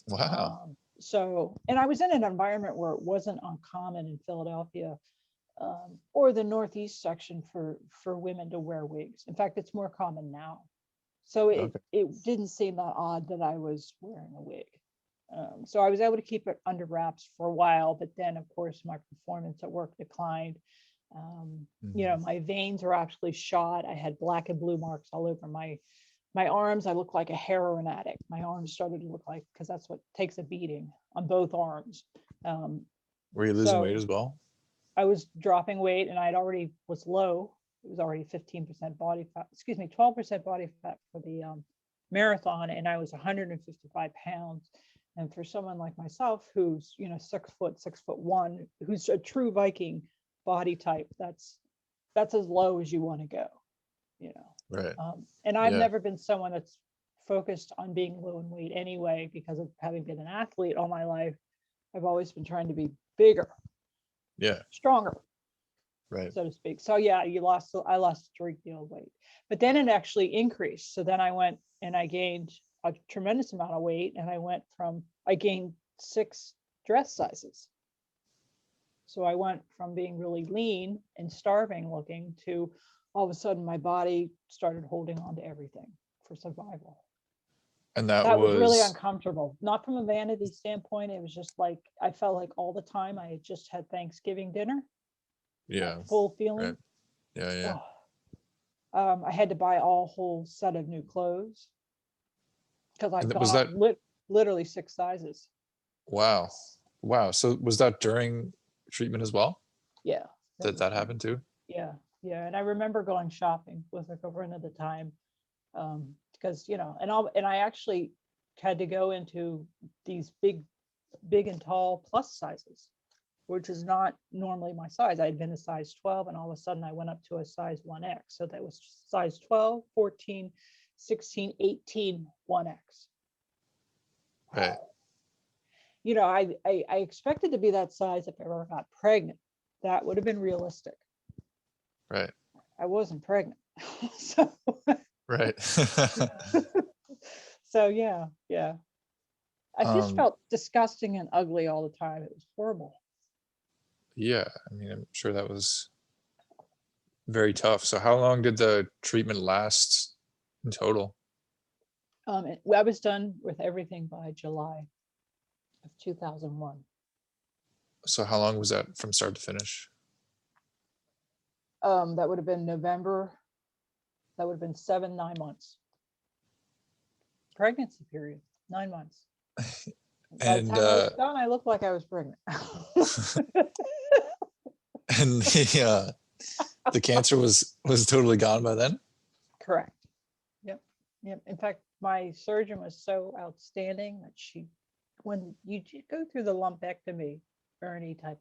Wow. So, and I was in an environment where it wasn't uncommon in Philadelphia or the Northeast section for women to wear wigs. In fact, it's more common now. So it didn't seem that odd that I was wearing a wig. So I was able to keep it under wraps for a while, but then of course my performance at work declined. My veins were actually shot. I had black and blue marks all over my arms. I looked like a heroin addict. My arms started to look like, because that's what takes a beating on both arms. Were you losing weight as well? I was dropping weight, and I'd already was low. It was already 15% body fat, 12% body fat for the marathon, and I was 155 pounds. And for someone like myself, who's 6'1", who's a true Viking body type, that's as low as you want to go, Right. And I've never been someone that's focused on being low in weight anyway, because of having been an athlete all my life. I've always been trying to be bigger, stronger, right, so to speak. So yeah, I lost a great deal of weight, but then it actually increased. So then I went and I gained a tremendous amount of weight, and I gained 6 dress sizes. So I went from being really lean and starving looking to all of a sudden my body started holding on to everything for survival. and that was really uncomfortable, not from a vanity standpoint. It was just like I felt like all the time I had just had Thanksgiving dinner. Full feeling. Right. I had to buy a whole set of new clothes because I got literally 6 sizes. Wow. So was that during treatment as well? Yeah. That happened too? Yeah. And I remember going shopping with a girlfriend at the time, because and I actually had to go into these big and tall plus sizes, which is not normally my size. I had been a size 12, and all of a sudden I went up to a size 1X. So that was size 12, 14, 16, 18, 1X. Right. I expected to be that size if I ever got pregnant. That would have been realistic. Right. I wasn't pregnant. So, Right. so yeah, yeah. I just Um, felt disgusting and ugly all the time. It was horrible. yeah, I mean, I'm sure that was very tough. So how long did the treatment last in total? I was done with everything by July of 2001. So how long was that from start to finish? That would have been November. That would have been 9 months. Pregnancy period, 9 months. By the And time I was done, I looked like I was pregnant. and the cancer was totally gone by then? Correct. Yep. Yep. In fact, my surgeon was so outstanding that when you go through the lumpectomy or any type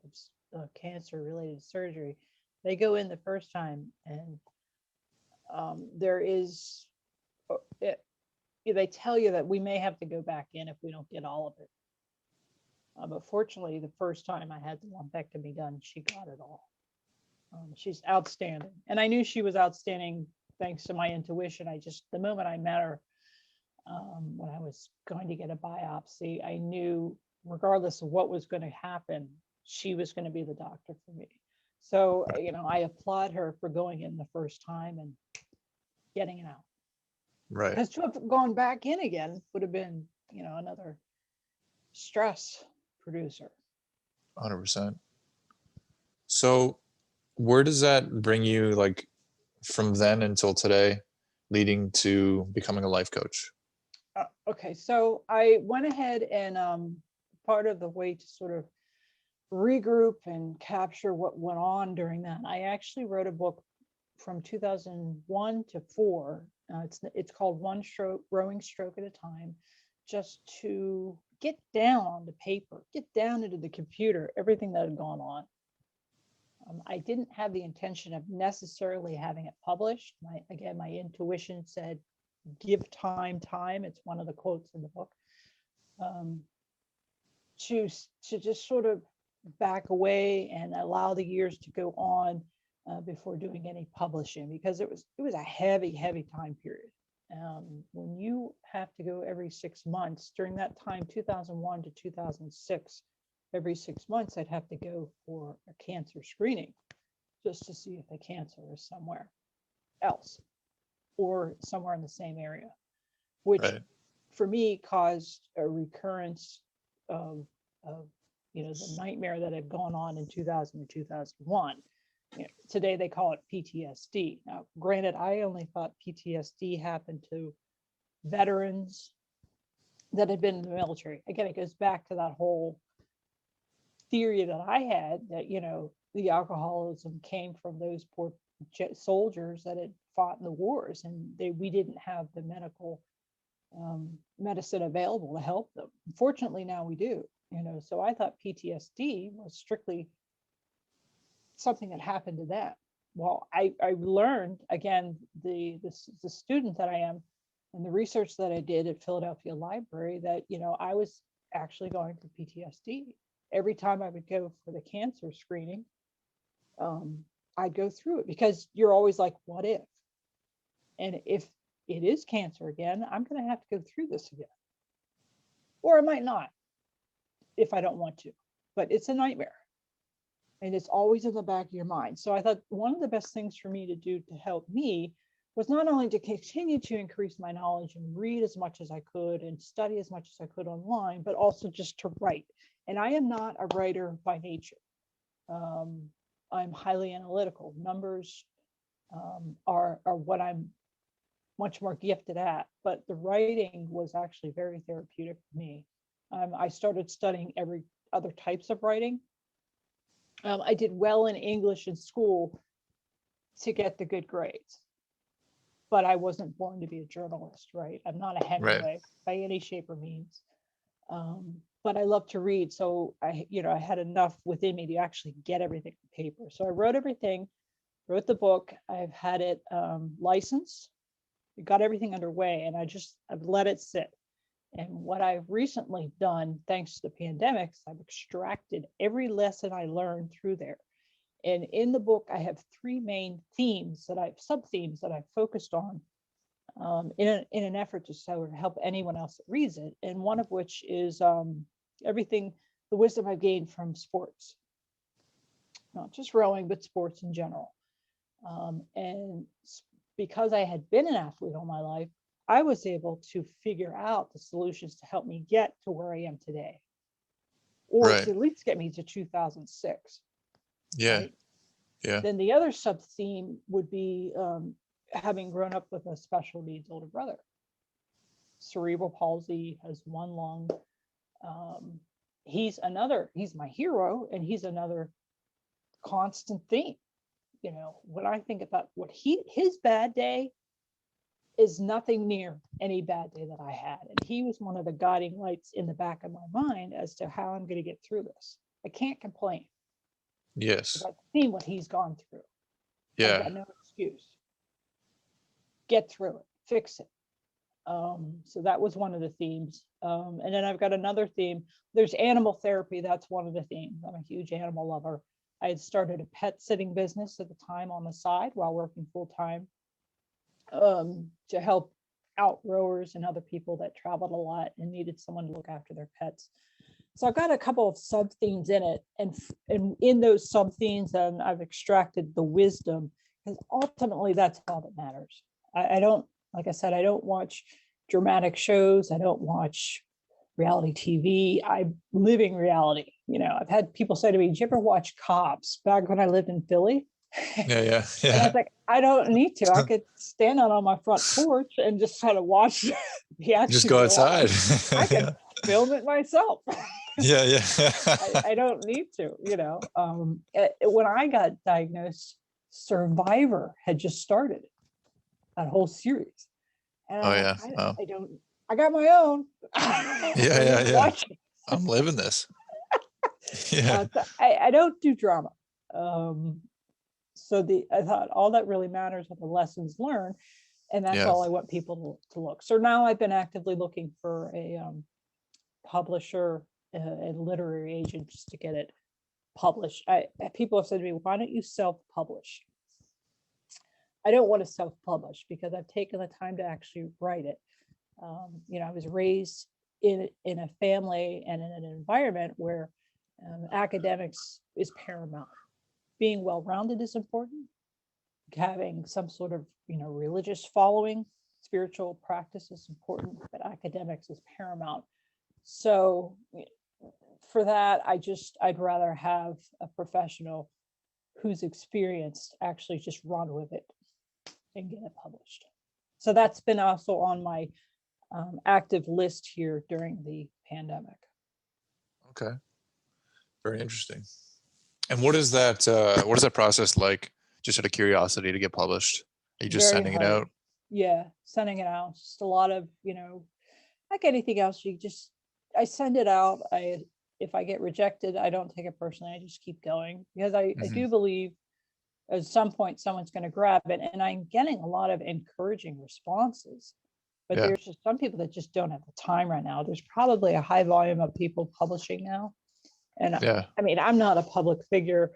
of cancer related surgery, they go in the first time and there is, it, they tell you that we may have to go back in if we don't get all of it. But fortunately, the first time I had the lumpectomy done, she got it all. She's outstanding. And I knew she was outstanding thanks to my intuition. The moment I met her, when I was going to get a biopsy, I knew regardless of what was going to happen, she was going to be the doctor for me. So, I applaud her for going in the first time and getting it out. Right. Because to have gone back in again would have been, another stress producer. 100%. So where does that bring you, like, from then until today, leading to becoming a life coach? Okay, so I went ahead and part of the way to sort of regroup and capture what went on during that, I actually wrote a book from 2001 to 4. It's called One Stroke, Rowing Stroke at a Time, just to get down on the paper, get down into the computer, everything that had gone on. I didn't have the intention of necessarily having it published. My intuition said, give time. It's one of the quotes in the book. Um, to just sort of back away and allow the years to go on before doing any publishing, because it was a heavy time period. When you have to go every 6 months during that time, 2001 to 2006, every 6 months I'd have to go for a cancer screening just to see if the cancer is somewhere else or somewhere in the same area, which Right. for me caused a recurrence of the nightmare that had gone on in 2000 and 2001. Today they call it PTSD. Now, granted, I only thought PTSD happened to veterans that had been in the military. Again, it goes back to that whole theory that I had that, the alcoholism came from those poor soldiers that had fought in the wars, and we didn't have the medical medicine available to help them. Fortunately, now we do. So I thought PTSD was strictly something that happened to them. Well, I learned, again, the student that I am and the research that I did at Philadelphia Library, that I was actually going through PTSD. Every time I would go for the cancer screening, I'd go through it, because you're always like, what if? And if it is cancer again, I'm going to have to go through this again. Or I might not if I don't want to, but it's a nightmare. And it's always in the back of your mind. So I thought one of the best things for me to do to help me was not only to continue to increase my knowledge and read as much as I could and study as much as I could online, but also just to write. And I am not a writer by nature. I'm highly analytical. Numbers are what I'm much more gifted at, but the writing was actually very therapeutic for me. I started studying every other types of writing. I did well in English in school to get the good grades, but I wasn't born to be a journalist, right? I'm not a Right. Hemingway by any shape or means. But I love to read. So I had enough within me to actually get everything on paper. So I wrote everything, wrote the book. I've had it licensed, got everything underway, and I've let it sit. And what I've recently done, thanks to the pandemics, I've extracted every lesson I learned through there. And in the book, I have three main themes sub themes that I've focused on in an effort to sort of help anyone else that reads it. And one of which is the wisdom I've gained from sports, not just rowing, but sports in general. And because I had been an athlete all my life, I was able to figure out the solutions to help me get to where I am today, or Right. to at least get me to 2006. Yeah. Right. Yeah. Then the other sub theme would be having grown up with a special needs older brother. Cerebral palsy, has one lung. He's my hero, and he's another constant theme. You know, when I think about his bad day is nothing near any bad day that I had. And he was one of the guiding lights in the back of my mind as to how I'm going to get through this. I can't complain. Yes. I've seen what he's gone through. I've Yeah. got no excuse. Get through it, fix it. So that was one of the themes. And then I've got another theme. There's animal therapy. That's one of the themes. I'm a huge animal lover. I had started a pet sitting business at the time on the side while working full time, to help out rowers and other people that traveled a lot and needed someone to look after their pets. So I've got a couple of sub themes in it, and in those sub themes, I've extracted the wisdom, because ultimately that's all that matters. I don't, like I said, I don't watch dramatic shows. I don't watch reality TV. I'm living reality. You know, I've had people say to me, "Did you ever watch Cops?" Back when I lived in Philly. Yeah. Yeah. And I Yeah. was like, I don't need to. I could stand out on my front porch and just kind of watch the Just action go go on. outside. I could Yeah. film it myself. Yeah. Yeah. I don't need to, you know. When I got diagnosed, Survivor had just started, that whole series. And I'm Oh like, yeah. Wow. I got my own. Yeah. Let Yeah. me Yeah. watch it. I'm living this. Yeah. So I don't do drama. So I thought all that really matters are the lessons learned. And that's Yeah. all I want people to look. So now I've been actively looking for a publisher and literary agent just to get it published. People have said to me, why don't you self-publish? I don't want to self-publish because I've taken the time to actually write it. You know, I was raised in a family and in an environment where academics is paramount. Being well-rounded is important. Having some sort of, you know, religious following, spiritual practice is important, but academics is paramount. So for that, I'd rather have a professional who's experienced actually just run with it and get it published. So that's been also on my active list here during the pandemic. Okay. Very interesting. And what is that process like, just out of curiosity, to get published? Are you just Very sending it hard. out? Yeah, sending it out. Just a lot of, you know, like anything else, I send it out. If I get rejected, I don't take it personally. I just keep going, because I Hmm. do believe at some point someone's going to grab it. And I'm getting a lot of encouraging responses. But Yeah. there's just some people that just don't have the time right now. There's probably a high volume of people publishing now. And Yeah. I mean, I'm not a public figure.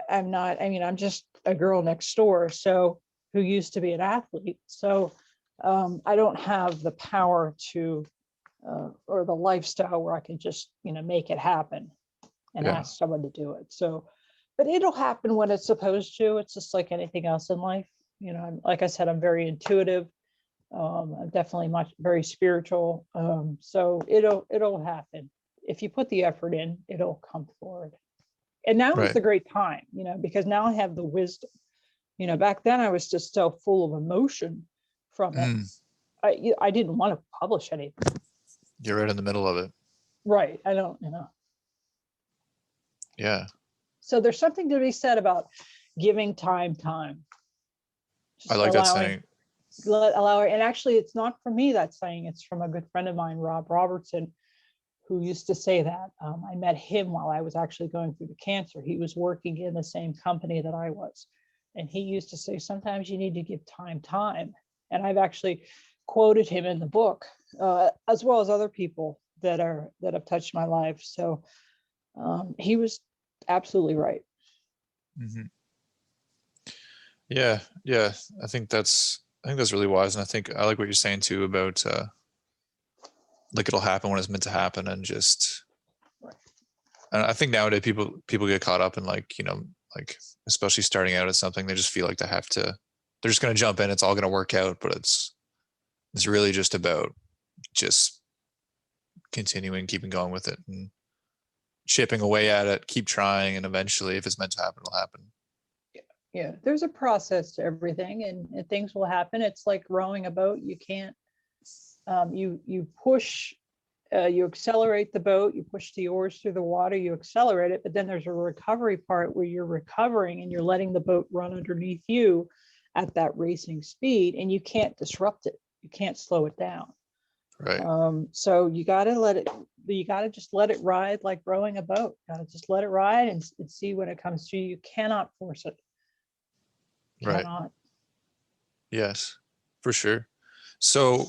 I'm not, I mean, I'm just a girl next door. So who used to be an athlete. So I don't have the power to, or the lifestyle where I can just, you know, make it happen and Yeah. ask someone to do it. So, but it'll happen when it's supposed to. It's just like anything else in life. You know, like I said, I'm very intuitive. I'm definitely very spiritual. So it'll happen. If you put the effort in, it'll come forward. And now is Right. the great time, you know, because now I have the wisdom. You know, back then I was just so full of emotion from it. Mm. I didn't want to publish anything. You're right in the middle of it. Right. I don't, you know. Yeah. So there's something to be said about giving time. I Just like that saying. allow it. And actually, it's not from me that saying, it's from a good friend of mine, Rob Robertson, who used to say that. I met him while I was actually going through the cancer. He was working in the same company that I was. And he used to say, sometimes you need to give time. And I've actually quoted him in the book, as well as other people that have touched my life. So he was absolutely right. Hmm. Yeah, yeah. I think that's really wise, and I think I like what you're saying too about like it'll happen when it's meant to happen, and just. And I think nowadays people get caught up in like like especially starting out at something, they just feel like they have to. They're just gonna jump in. It's all gonna work out, but it's really just about just continuing, keeping going with it, and chipping away at it. Keep trying, and eventually, if it's meant to happen, it'll happen. Yeah, there's a process to everything, and things will happen. It's like rowing a boat. You can't, you push, you accelerate the boat, you push the oars through the water, you accelerate it, but then there's a recovery part where you're recovering and you're letting the boat run underneath you at that racing speed, and you can't disrupt it. You can't slow it down. Right. So you got to just let it ride like rowing a boat. Got to just let it ride and see when it comes to you. You cannot force it. Right. Cannot. Yes, for sure. So,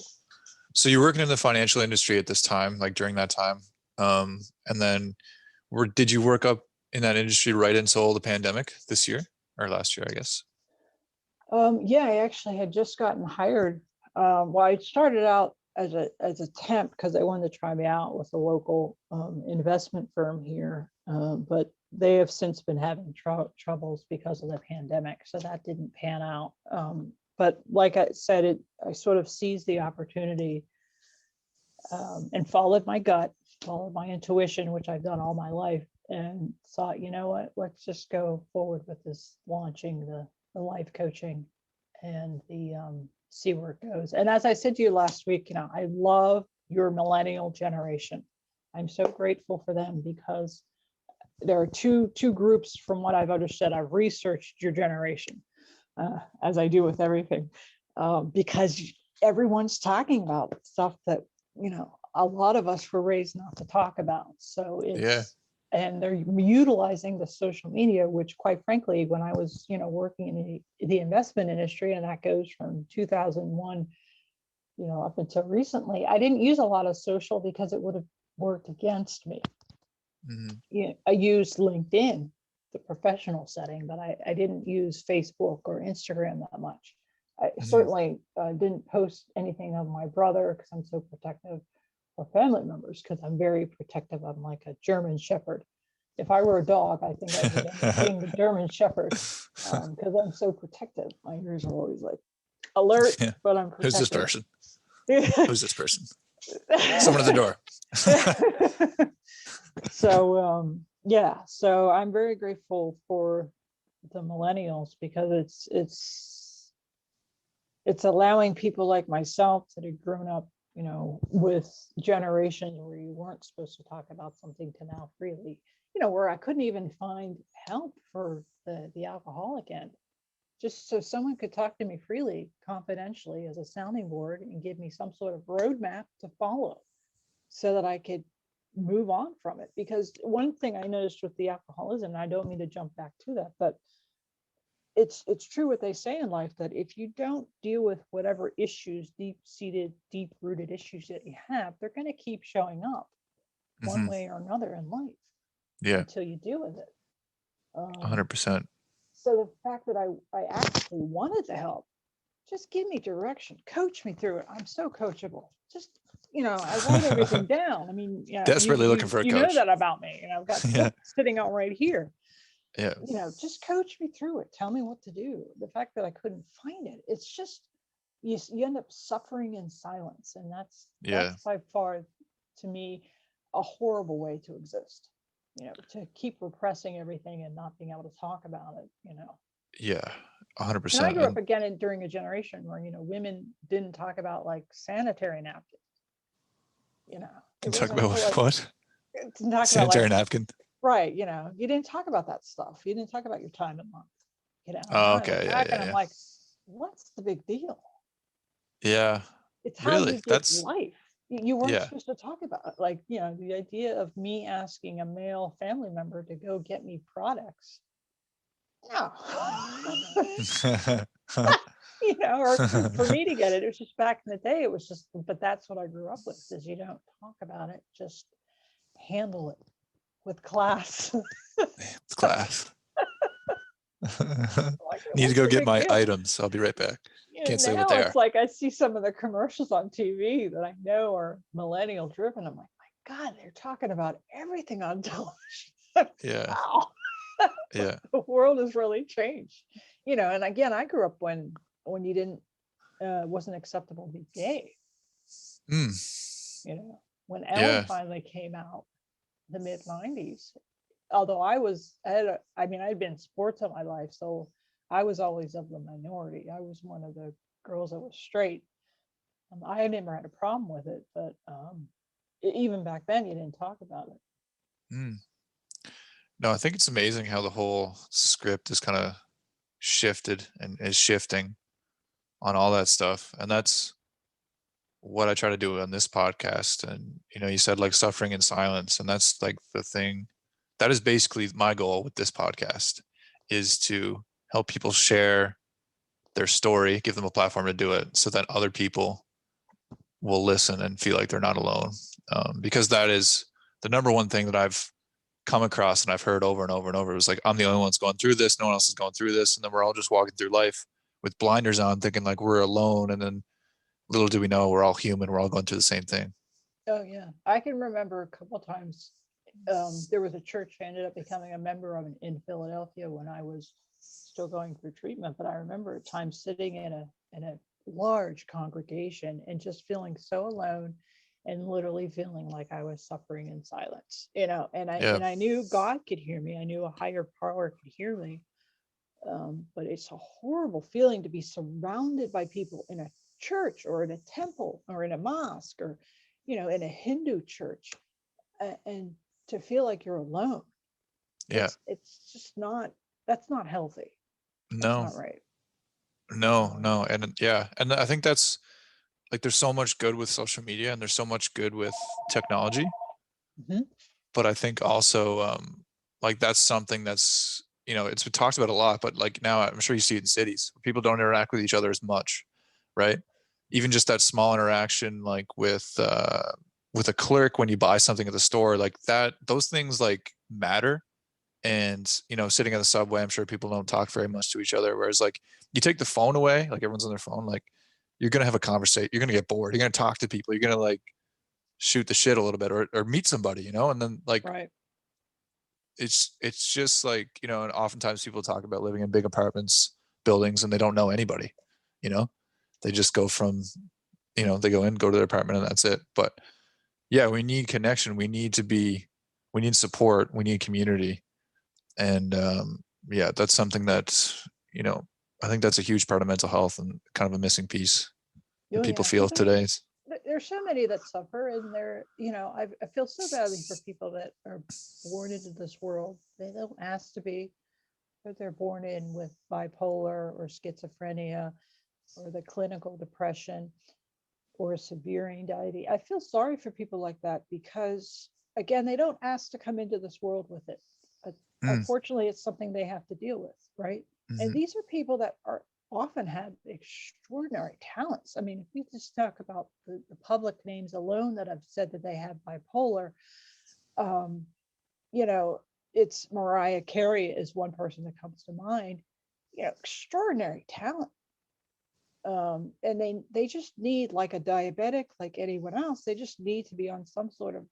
so you're working in the financial industry at this time, like during that time, and then did you work up in that industry right until the pandemic this year or last year, I guess? Yeah, I actually had just gotten hired. Well, I started out as a temp because they wanted to try me out with a local investment firm here, but they have since been having troubles because of the pandemic, so that didn't pan out. But like I said, I sort of seized the opportunity and followed my gut, followed my intuition, which I've done all my life, and thought, you know what, let's just go forward with this, launching the life coaching and the see where it goes. And as I said to you last week, I love your millennial generation. I'm so grateful for them because there are two groups from what I've understood. I've researched your generation, as I do with everything, because everyone's talking about stuff that a lot of us were raised not to talk about. So Yeah. and they're utilizing the social media, which quite frankly, when I was, working in the investment industry, and that goes from 2001, up until recently, I didn't use a lot of social because it would have worked against me. Hmm. I used LinkedIn, the professional setting, but I didn't use Facebook or Instagram that much. I Hmm. certainly didn't post anything of my brother because I'm so protective, or family members because I'm very protective. I'm like a German Shepherd. If I were a dog, I think I would end up being the German Shepherd because I'm so protective. My ears are always like alert, Yeah. but I'm Who's this protective. person? Who's this person? Someone at the door. So yeah, so I'm very grateful for the millennials because it's allowing people like myself that have grown up, with generations where you weren't supposed to talk about something to now freely, where I couldn't even find help for the alcoholic end, just so someone could talk to me freely, confidentially, as a sounding board and give me some sort of roadmap to follow so that I could move on from it. Because one thing I noticed with the alcoholism, and I don't mean to jump back to that, but it's true what they say in life, that if you don't deal with whatever issues, deep-seated, deep-rooted issues that you have, they're going to keep showing up one Hmm. way or another in life Yeah. until you deal with it. 100%. So the fact that I actually wanted to help, just give me direction, coach me through it. I'm so coachable. Just, I write everything down. I mean, yeah, Desperately looking for a you know coach. that about me. I've got Yeah. stuff sitting out right here. Yeah. Just coach me through it. Tell me what to do. The fact that I couldn't find it, it's just you end up suffering in silence, and Yeah. that's by far, to me, a horrible way to exist. To keep repressing everything and not being able to talk about it. Yeah. And I 100%. grew up And again during a generation where women didn't talk about like sanitary napkins. can It you talk wasn't about until like what? to talk about like Sanitary napkin. right. You didn't talk about that stuff. You didn't talk about your time in month. And Oh, now I look okay. Yeah. back and Yeah. I'm Yeah. like, what's the big deal? Yeah. It's how Really? you did That's, life. You weren't yeah. supposed to talk about it. Like, the idea of me asking a male family member to go get me products. No. Or for me to get it, it was just back in the day. It was just, but that's what I grew up with, is you don't talk about it, just handle it with class. It's class. Like, Need to what's go the get big my deal? items. I'll be right back. Can't And say what now they it's are. like I see some of the commercials on TV that I know are millennial driven. I'm like, my God, they're talking about everything on television. Yeah. Wow. Yeah. The world has really changed. And again, I grew up when you didn't wasn't acceptable to be gay. Mm. When Ellen Yeah. finally came out, the mid 90s, although I'd been in sports all my life, so I was always of the minority. I was one of the girls that was straight. I never had a problem with it, but even back then, you didn't talk about it. Mm. No, I think it's amazing how the whole script is kind of shifted and is shifting on all that stuff. And that's what I try to do on this podcast. And, you said like suffering in silence. And that's like the thing that is basically my goal with this podcast, is to help people share their story, give them a platform to do it so that other people will listen and feel like they're not alone. Because that is the number one thing that I've come across and I've heard over and over and over. It was like, I'm the only one that's going through this. No one else is going through this. And then we're all just walking through life with blinders on, thinking like we're alone. And then little do we know, we're all human. We're all going through the same thing. Oh yeah, I can remember a couple of times. There was a church I ended up becoming a member of in Philadelphia when I was still going through treatment. But I remember at times sitting in a large congregation and just feeling so alone, and literally feeling like I was suffering in silence. And I Yeah. and I knew God could hear me. I knew a higher power could hear me. But it's a horrible feeling to be surrounded by people in a church or in a temple or in a mosque or in a Hindu church, and to feel like you're alone. Yeah. It's just not, that's not healthy. That's No, not right. no. And yeah. And I think that's like, there's so much good with social media and there's so much good with technology. Mhm. But I think also, like that's something that's, it's been talked about a lot, but like now I'm sure you see it in cities where people don't interact with each other as much, right? Even just that small interaction, like with a clerk when you buy something at the store, like that, those things like matter. And sitting on the subway, I'm sure people don't talk very much to each other. Whereas like you take the phone away, like everyone's on their phone, like you're gonna have a conversation, you're gonna get bored, you're gonna talk to people, you're gonna like shoot the shit a little bit, or meet somebody, and then like Right. it's just like, and oftentimes people talk about living in big apartments, buildings, and they don't know anybody, you know they just go from, they go in, go to their apartment, and that's it. But yeah, we need connection, we need support, we need community. And yeah, that's something that, I think that's a huge part of mental health and kind of a missing piece that Oh people yeah, feel because today. there's so many that suffer, and I feel so badly for people that are born into this world. They don't ask to be, but they're born in with bipolar or schizophrenia or the clinical depression or severe anxiety. I feel sorry for people like that because, again, they don't ask to come into this world with it. But Mm, unfortunately, it's something they have to deal with, right? And mhm. these are people that are often have extraordinary talents. I mean, if we just talk about the public names alone that have said that they have bipolar, um, you know, it's Mariah Carey is one person that comes to mind. Extraordinary talent, and they just need, like a diabetic, like anyone else, they just need to be on some sort of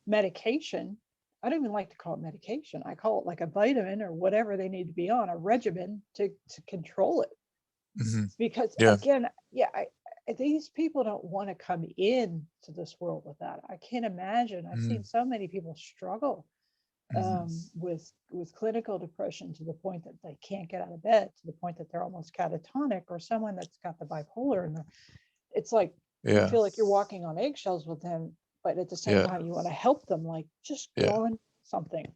medication. I don't even like to call it medication. I call it like a vitamin or whatever they need to be on, a regimen to control it. Mhm. Because Yeah. again, yeah, these people don't want to come in to this world with that. I can't imagine. I've Mhm. seen so many people struggle Mhm. with clinical depression to the point that they can't get out of bed, to the point that they're almost catatonic, or someone that's got the bipolar, and it's like you Yeah. feel like you're walking on eggshells with them, but at the same Yeah. time you want to help them, like just get Yeah. on something.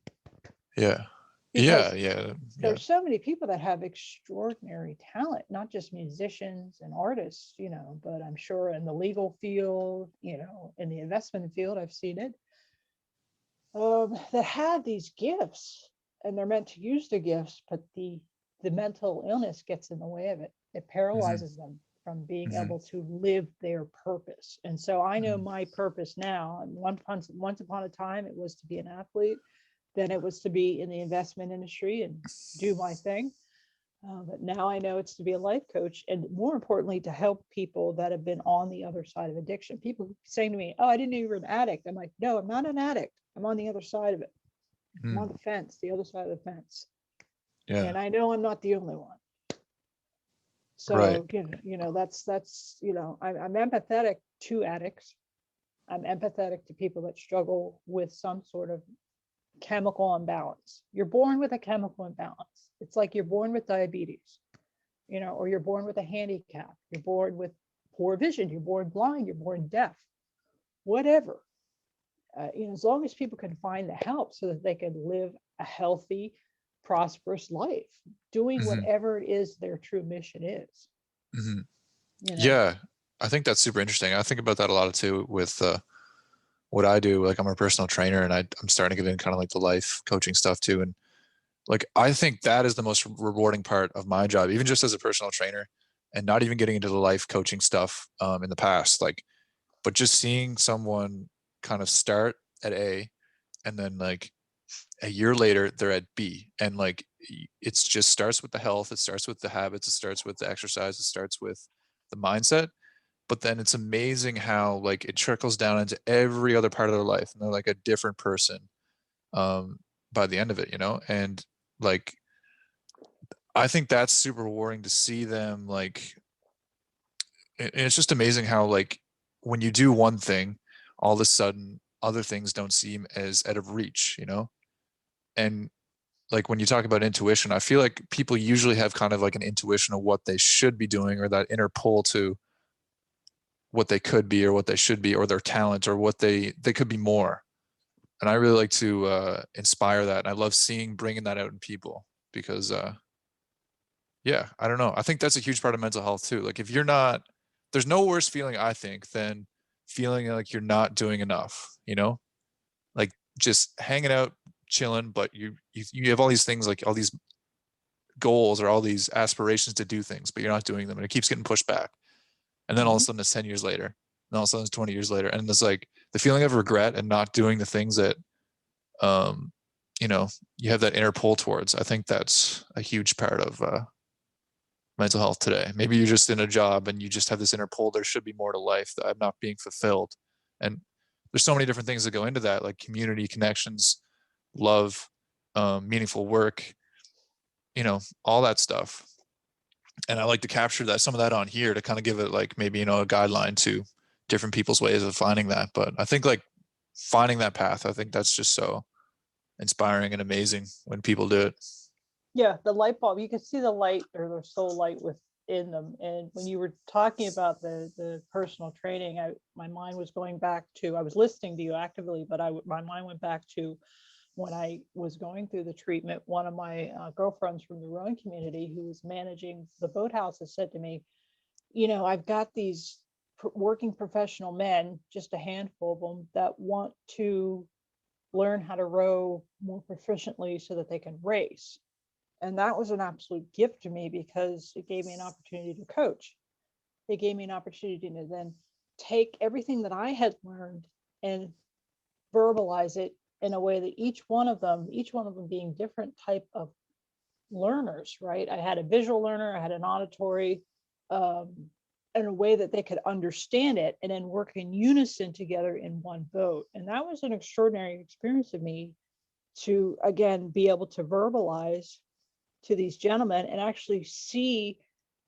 Yeah. Yeah. Because Yeah. Yeah. there's so many people that have extraordinary talent, not just musicians and artists, but I'm sure in the legal field, in the investment field, I've seen it, that have these gifts, and they're meant to use the gifts, but the mental illness gets in the way of it. It Mhm. paralyzes them from being Mhm. able to live their purpose. And so I know Mhm. my purpose now. And once upon a time, it was to be an athlete. Then it was to be in the investment industry and do my thing. But now I know it's to be a life coach, and more importantly, to help people that have been on the other side of addiction. People saying to me, "Oh, I didn't know you were an addict." I'm like, "No, I'm not an addict. I'm on the other side of it. I'm on Mm, the fence, the other side of the fence." yeah. And I know I'm not the only one. Right. So, that's, I'm empathetic to addicts. I'm empathetic to people that struggle with some sort of chemical imbalance. You're born with a chemical imbalance. It's like you're born with diabetes, or you're born with a handicap. You're born with poor vision. You're born blind. You're born deaf, whatever. As long as people can find the help so that they can live a healthy, prosperous life, doing Hmm. whatever it is their true mission is, Hmm. you know. Yeah. I think that's super interesting. I think about that a lot too with what I do. Like I'm a personal trainer and I'm starting to get in kind of like the life coaching stuff too. And like I think that is the most rewarding part of my job, even just as a personal trainer and not even getting into the life coaching stuff in the past. Like, but just seeing someone kind of start at A and then like a year later they're at B, and like it's just starts with the health, it starts with the habits, it starts with the exercise, it starts with the mindset, but then it's amazing how like it trickles down into every other part of their life and they're like a different person um by the end of it, and like I think that's super rewarding to see them like, and it's just amazing how like when you do one thing all of a sudden other things don't seem as out of reach, and like when you talk about intuition, I feel like people usually have kind of like an intuition of what they should be doing or that inner pull to what they could be or what they should be or their talent or what they could be more. And I really like to inspire that. And I love seeing bringing that out in people because yeah, I don't know. I think that's a huge part of mental health too. Like if you're not, there's no worse feeling I think than feeling like you're not doing enough, like just hanging out, chilling, but you have all these things like all these goals or all these aspirations to do things, but you're not doing them and it keeps getting pushed back. And then all of a Mhm. sudden it's 10 years later. And all of a sudden it's 20 years later. And it's like the feeling of regret and not doing the things that um, you know, you have that inner pull towards. I think that's a huge part of mental health today. Maybe you're just in a job and you just have this inner pull. There should be more to life that I'm not being fulfilled. And there's so many different things that go into that, like community connections, love, meaningful work, all that stuff. And I like to capture that some of that on here to kind of give it like maybe a guideline to different people's ways of finding that. But I think like finding that path, I think that's just so inspiring and amazing when people do it. Yeah, the light bulb, you can see the light or the soul light within them. And when you were talking about the personal training, my mind was going back to, I was listening to you actively, but my mind went back to when I was going through the treatment. One of my girlfriends from the rowing community who was managing the boathouses said to me, I've got these working professional men, just a handful of them, that want to learn how to row more proficiently so that they can race. And that was an absolute gift to me because it gave me an opportunity to coach. It gave me an opportunity to then take everything that I had learned and verbalize it in a way that each one of them being different type of learners, right? I had a visual learner, I had an auditory, um, in a way that they could understand it and then work in unison together in one boat. And that was an extraordinary experience of me to, again, be able to verbalize to these gentlemen and actually see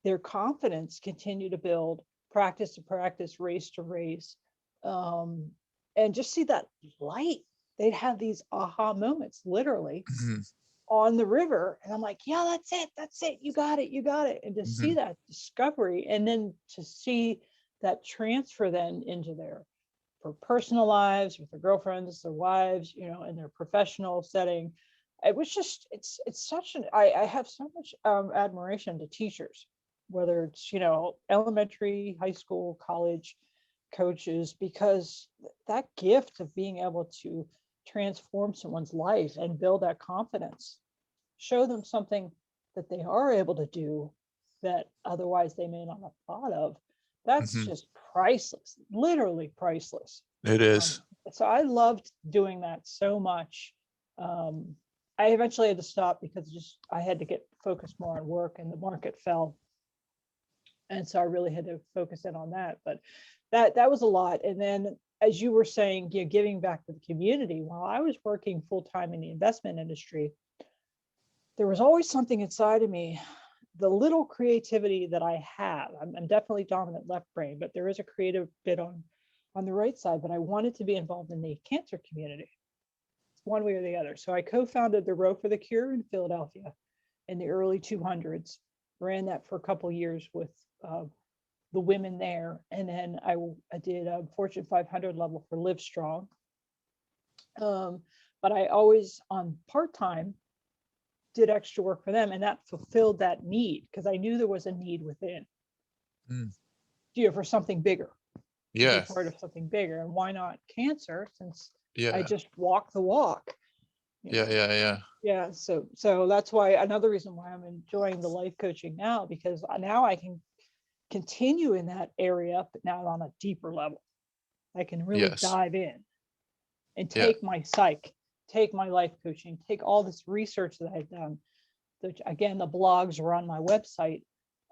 their confidence continue to build, practice to practice, race to race, um, and just see that light. They'd have these aha moments, literally, Mm-hmm. on the river. And I'm like, yeah, that's it. You got it. You got it. And to see Mm-hmm. that discovery and then to see that transfer then into their for personal lives with their girlfriends, their wives, in their professional setting. It was just, it's such an, I have so much admiration to teachers, whether it's, elementary, high school, college coaches, because that gift of being able to transform someone's life and build that confidence, show them something that they are able to do that otherwise they may not have thought of. That's Mm-hmm. just priceless, literally priceless. It Um, is. so I loved doing that so much. I eventually had to stop because I had to get focused more on work and the market fell. And so I really had to focus in on that. But that was a lot. And then, as you were saying, giving back to the community, while I was working full time in the investment industry, there was always something inside of me, the little creativity that I have. I'm definitely dominant left brain, but there is a creative bit on the right side. But I wanted to be involved in the cancer community, one way or the other. So I co-founded the Row for the Cure in Philadelphia in the early 200s. Ran that for a couple of years with the women there, and then I did a Fortune 500 level for Live Strong. But I always, on part-time, did extra work for them, and that fulfilled that need because I knew there was a need within, for something bigger. Yeah. Be part of something bigger, and why not cancer? Since I Yeah. just walk the walk. Yeah. So that's why, another reason why I'm enjoying the life coaching now, because now I can continue in that area, but now on a deeper level. I can really Yes. dive in and Yeah. take my psych, take my life coaching, take all this research that I've done, which again, the blogs are on my website,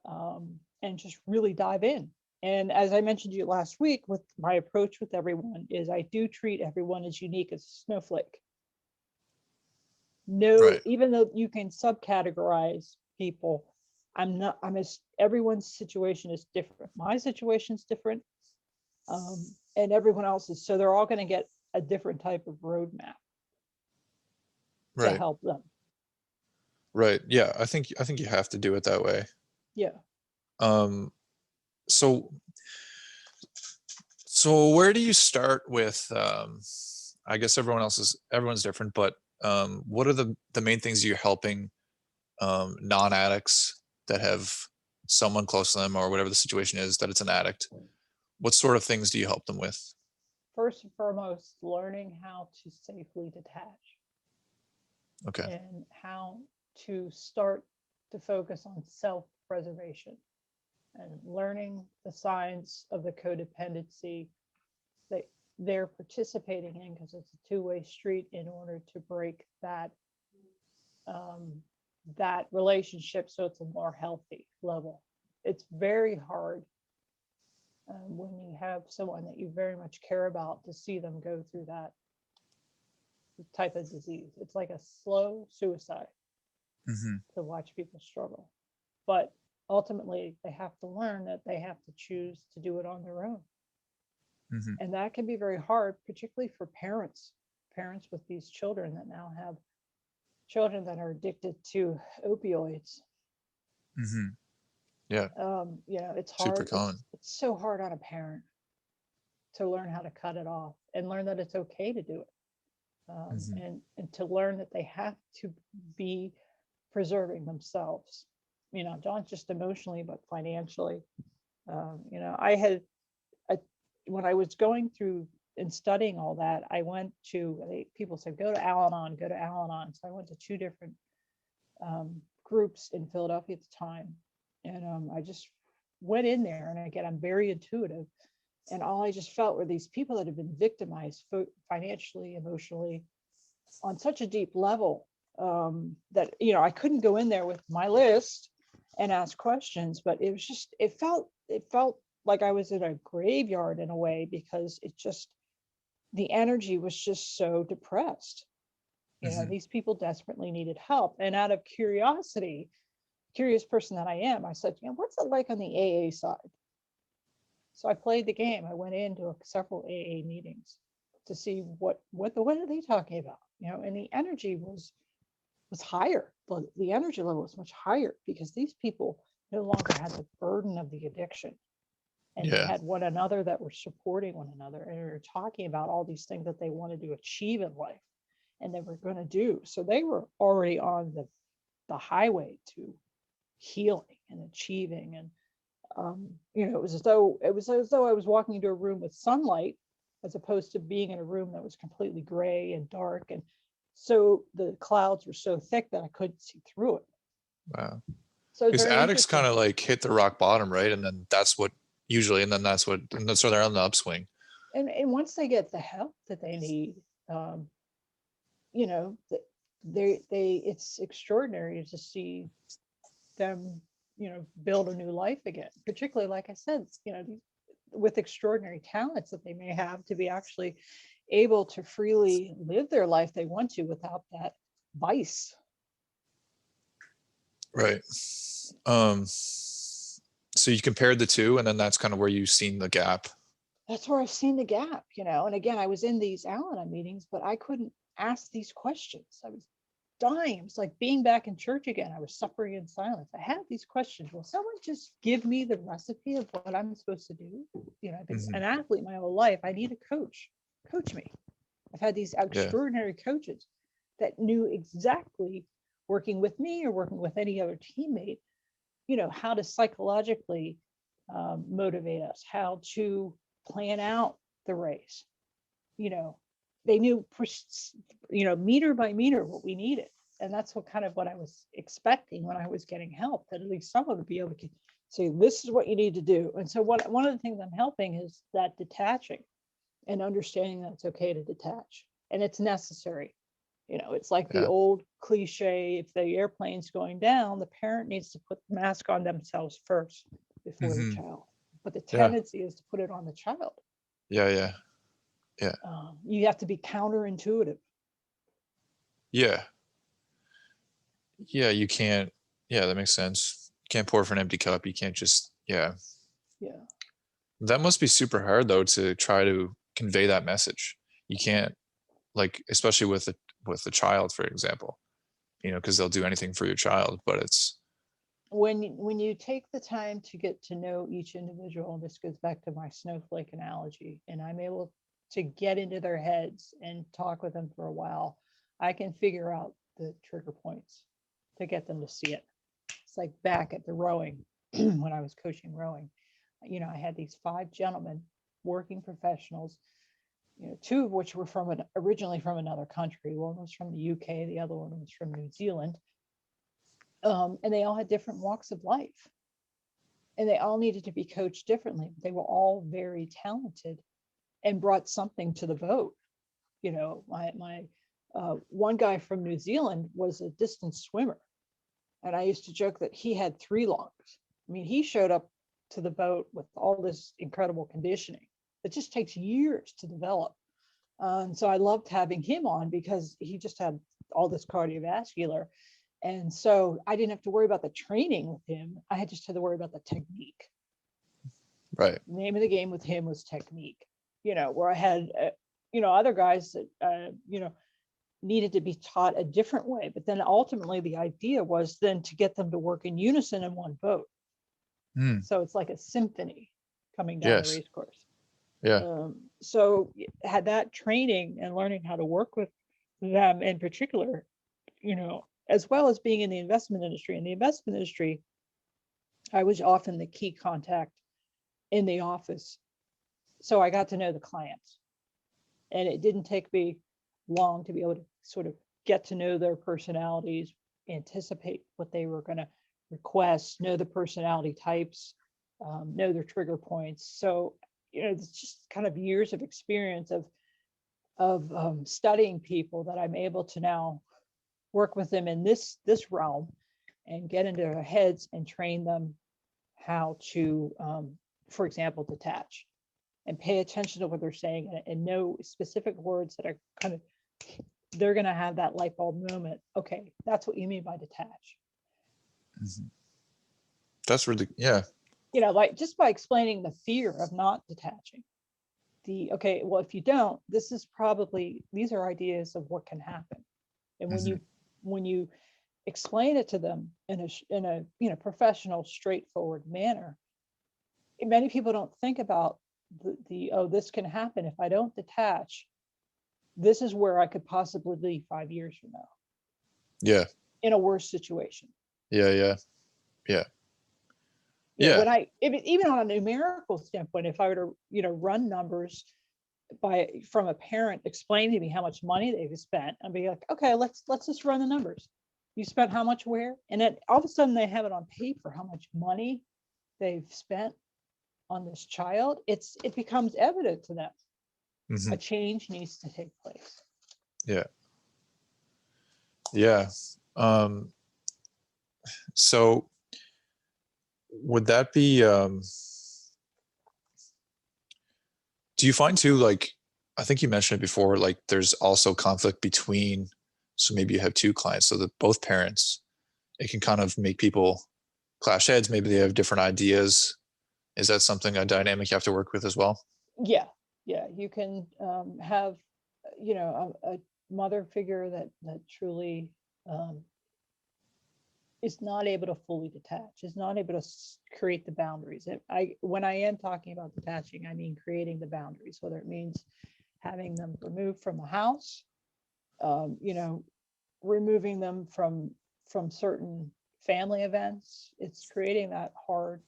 and just really dive in. And as I mentioned to you last week, with my approach with everyone is I do treat everyone as unique as a snowflake. No, Right. even though you can subcategorize people, everyone's situation is different. My situation is different, and everyone else's. So they're all going to get a different type of roadmap to Right. help them. Right. Yeah. I think you have to do it that way. Yeah. So where do you start with, I guess everyone's different, but what are the main things you're helping non-addicts that have someone close to them, or whatever the situation is, that it's an addict? What sort of things do you help them with? First and foremost, learning how to safely detach. Okay. And how to start to focus on self-preservation and learning the signs of the codependency that they're participating in, because it's a two-way street in order to break that that relationship so it's a more healthy level. It's very hard when you have someone that you very much care about to see them go through that type of disease. It's like a slow suicide to watch people struggle. But ultimately, they have to learn that they have to choose to do it on their own. And that can be very hard, particularly for parents with these children that now have children that are addicted to opioids. Yeah. It's Super hard. common. It's so hard on a parent to learn how to cut it off and learn that it's okay to do it. And to learn that they have to be preserving themselves, not just emotionally, but financially. When I was going through and studying all that, I went to, people said, go to Al-Anon. So I went to two different groups in Philadelphia at the time. And I just went in there, and again, I'm very intuitive. And all I just felt were these people that have been victimized financially, emotionally, on such a deep level, that, I couldn't go in there with my list and ask questions, but it was just, it felt like I was in a graveyard in a way, because the energy was just so depressed. These people desperately needed help. And out of curiosity, curious person that I am, I said, what's it like on the AA side? So I played the game. I went into several AA meetings to see what are they talking about, and the energy was higher. The energy level was much higher, because these people no longer had the burden of the addiction, and they had one another that were supporting one another, and they were talking about all these things that they wanted to achieve in life and they were going to do. So they were already on the highway to healing and achieving. And it was as though I was walking into a room with sunlight, as opposed to being in a room that was completely gray and dark. And so the clouds were so thick that I couldn't see through it. Wow. So Because addicts kind of like hit the rock bottom, right? And then that's where they're on the upswing. And once they get the help that they need, you know, it's extraordinary to see them, you know, build a new life again, particularly, like I said, you know, with extraordinary talents that they may have, to be actually able to freely live their life they want to without that vice. Right. So you compared the two, and then that's kind of where you've seen the gap. That's where I've seen the gap, you know. And again, I was in these Al-Anon meetings, but I couldn't ask these questions. I was dying. It was like being back in church again. I was suffering in silence. I had these questions. Will someone just give me the recipe of what I'm supposed to do? You know, I've been an athlete my whole life. I need a coach. Coach me. I've had these extraordinary coaches that knew exactly, working with me or working with any other teammate, you know, how to psychologically motivate us, how to plan out the race. You know, they knew, you know, meter by meter what we needed. And that's what kind of what I was expecting when I was getting help, that at least someone would be able to say, this is what you need to do. And so one of the things I'm helping is that detaching and understanding that it's okay to detach and it's necessary. You know, it's like the old cliche, if the airplane's going down, the parent needs to put the mask on themselves first before the child. But the tendency is to put it on the child. Yeah. You have to be counterintuitive. Yeah. You can't. Yeah, that makes sense. You can't pour from an empty cup. You can't just. Yeah. That must be super hard though, to try to convey that message. You can't, like, especially with a child, for example, you know, because they'll do anything for your child, but it's when you take the time to get to know each individual, and this goes back to my snowflake analogy, and I'm able to get into their heads and talk with them for a while, I can figure out the trigger points to get them to see it. It's like back at the rowing, when I was coaching rowing, you know, I had these 5 gentlemen, working professionals, you know, 2 of which were originally from another country. One was from the UK, the other one was from New Zealand. And they all had different walks of life, and they all needed to be coached differently. They were all very talented and brought something to the boat. You know, my one guy from New Zealand was a distance swimmer, and I used to joke that he had 3 lungs. I mean, he showed up to the boat with all this incredible conditioning. It just takes years to develop. And so I loved having him on because he just had all this cardiovascular. And so I didn't have to worry about the training with him. I just had to worry about the technique. right. The name of the game with him was technique, you know, where I had, you know, other guys that, you know, needed to be taught a different way. But then ultimately the idea was then to get them to work in unison in one boat. So it's like a symphony coming down the race course. So had that training and learning how to work with them in particular, you know, as well as being in the investment industry. In the investment industry, I was often the key contact in the office. So I got to know the clients. And it didn't take me long to be able to sort of get to know their personalities, anticipate what they were going to request, know the personality types, know their trigger points. So, you know, it's just kind of years of experience of studying people that I'm able to now work with them in this realm and get into their heads and train them how to, for example, detach and pay attention to what they're saying and know specific words that are kind of, they're going to have that light bulb moment. Okay, that's what you mean by detach. That's really, yeah. You know, like just by explaining the fear of not detaching. Okay, well, if you don't, this is probably, these are ideas of what can happen. And when you explain it to them in a you know, professional, straightforward manner, many people don't think about the oh, this can happen if I don't detach. This is where I could possibly be 5 years from now. Yeah. In a worse situation. Yeah. You know, when even on a numerical standpoint, if I were to, you know, run numbers from a parent explaining to me how much money they've spent, I'd be like, okay, let's just run the numbers. You spent how much where? And then all of a sudden they have it on paper, how much money they've spent on this child. It becomes evident to them. A change needs to take place. Yeah. Yeah. So would that be, do you find too, like, I think you mentioned it before, like there's also conflict between, so maybe you have two clients, so that both parents, it can kind of make people clash heads. Maybe they have different ideas. Is that something, a dynamic you have to work with as well? Yeah, yeah, you can have, a mother figure that truly um, is not able to fully detach, is not able to create the boundaries. When I am talking about detaching, I mean creating the boundaries, whether it means having them removed from the house, um, you know, removing them from certain family events. It's creating that hard,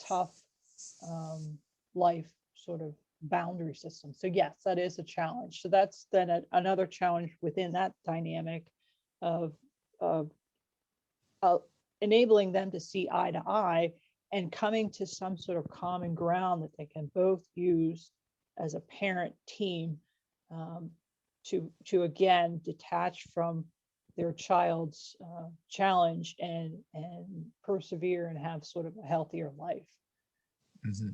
tough life sort of boundary system. So yes, that is a challenge. So that's then another challenge within that dynamic of of uh, enabling them to see eye to eye and coming to some sort of common ground that they can both use as a parent team, um, to again detach from their child's challenge and persevere and have sort of a healthier life. Mm-hmm.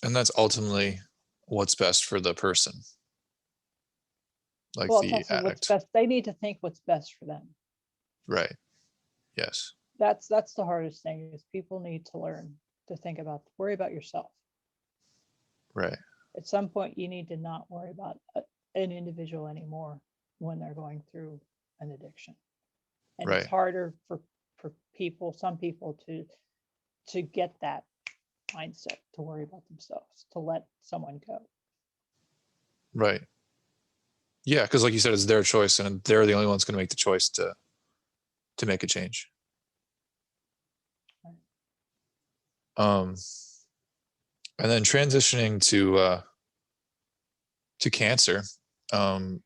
And that's ultimately what's best for the person, like Well, it's the also what's addict. best. They need to think what's best for them. Right. Yes. That's the hardest thing is people need to learn to think about, worry about yourself. Right. At some point you need to not worry about an individual anymore when they're going through an addiction. And it's Right. harder for people, some people, to get that mindset, to worry about themselves, to let someone go. Right. Yeah, because like you said, it's their choice, and they're the only ones going to make the choice to make a change. Um, and then transitioning to cancer. Um,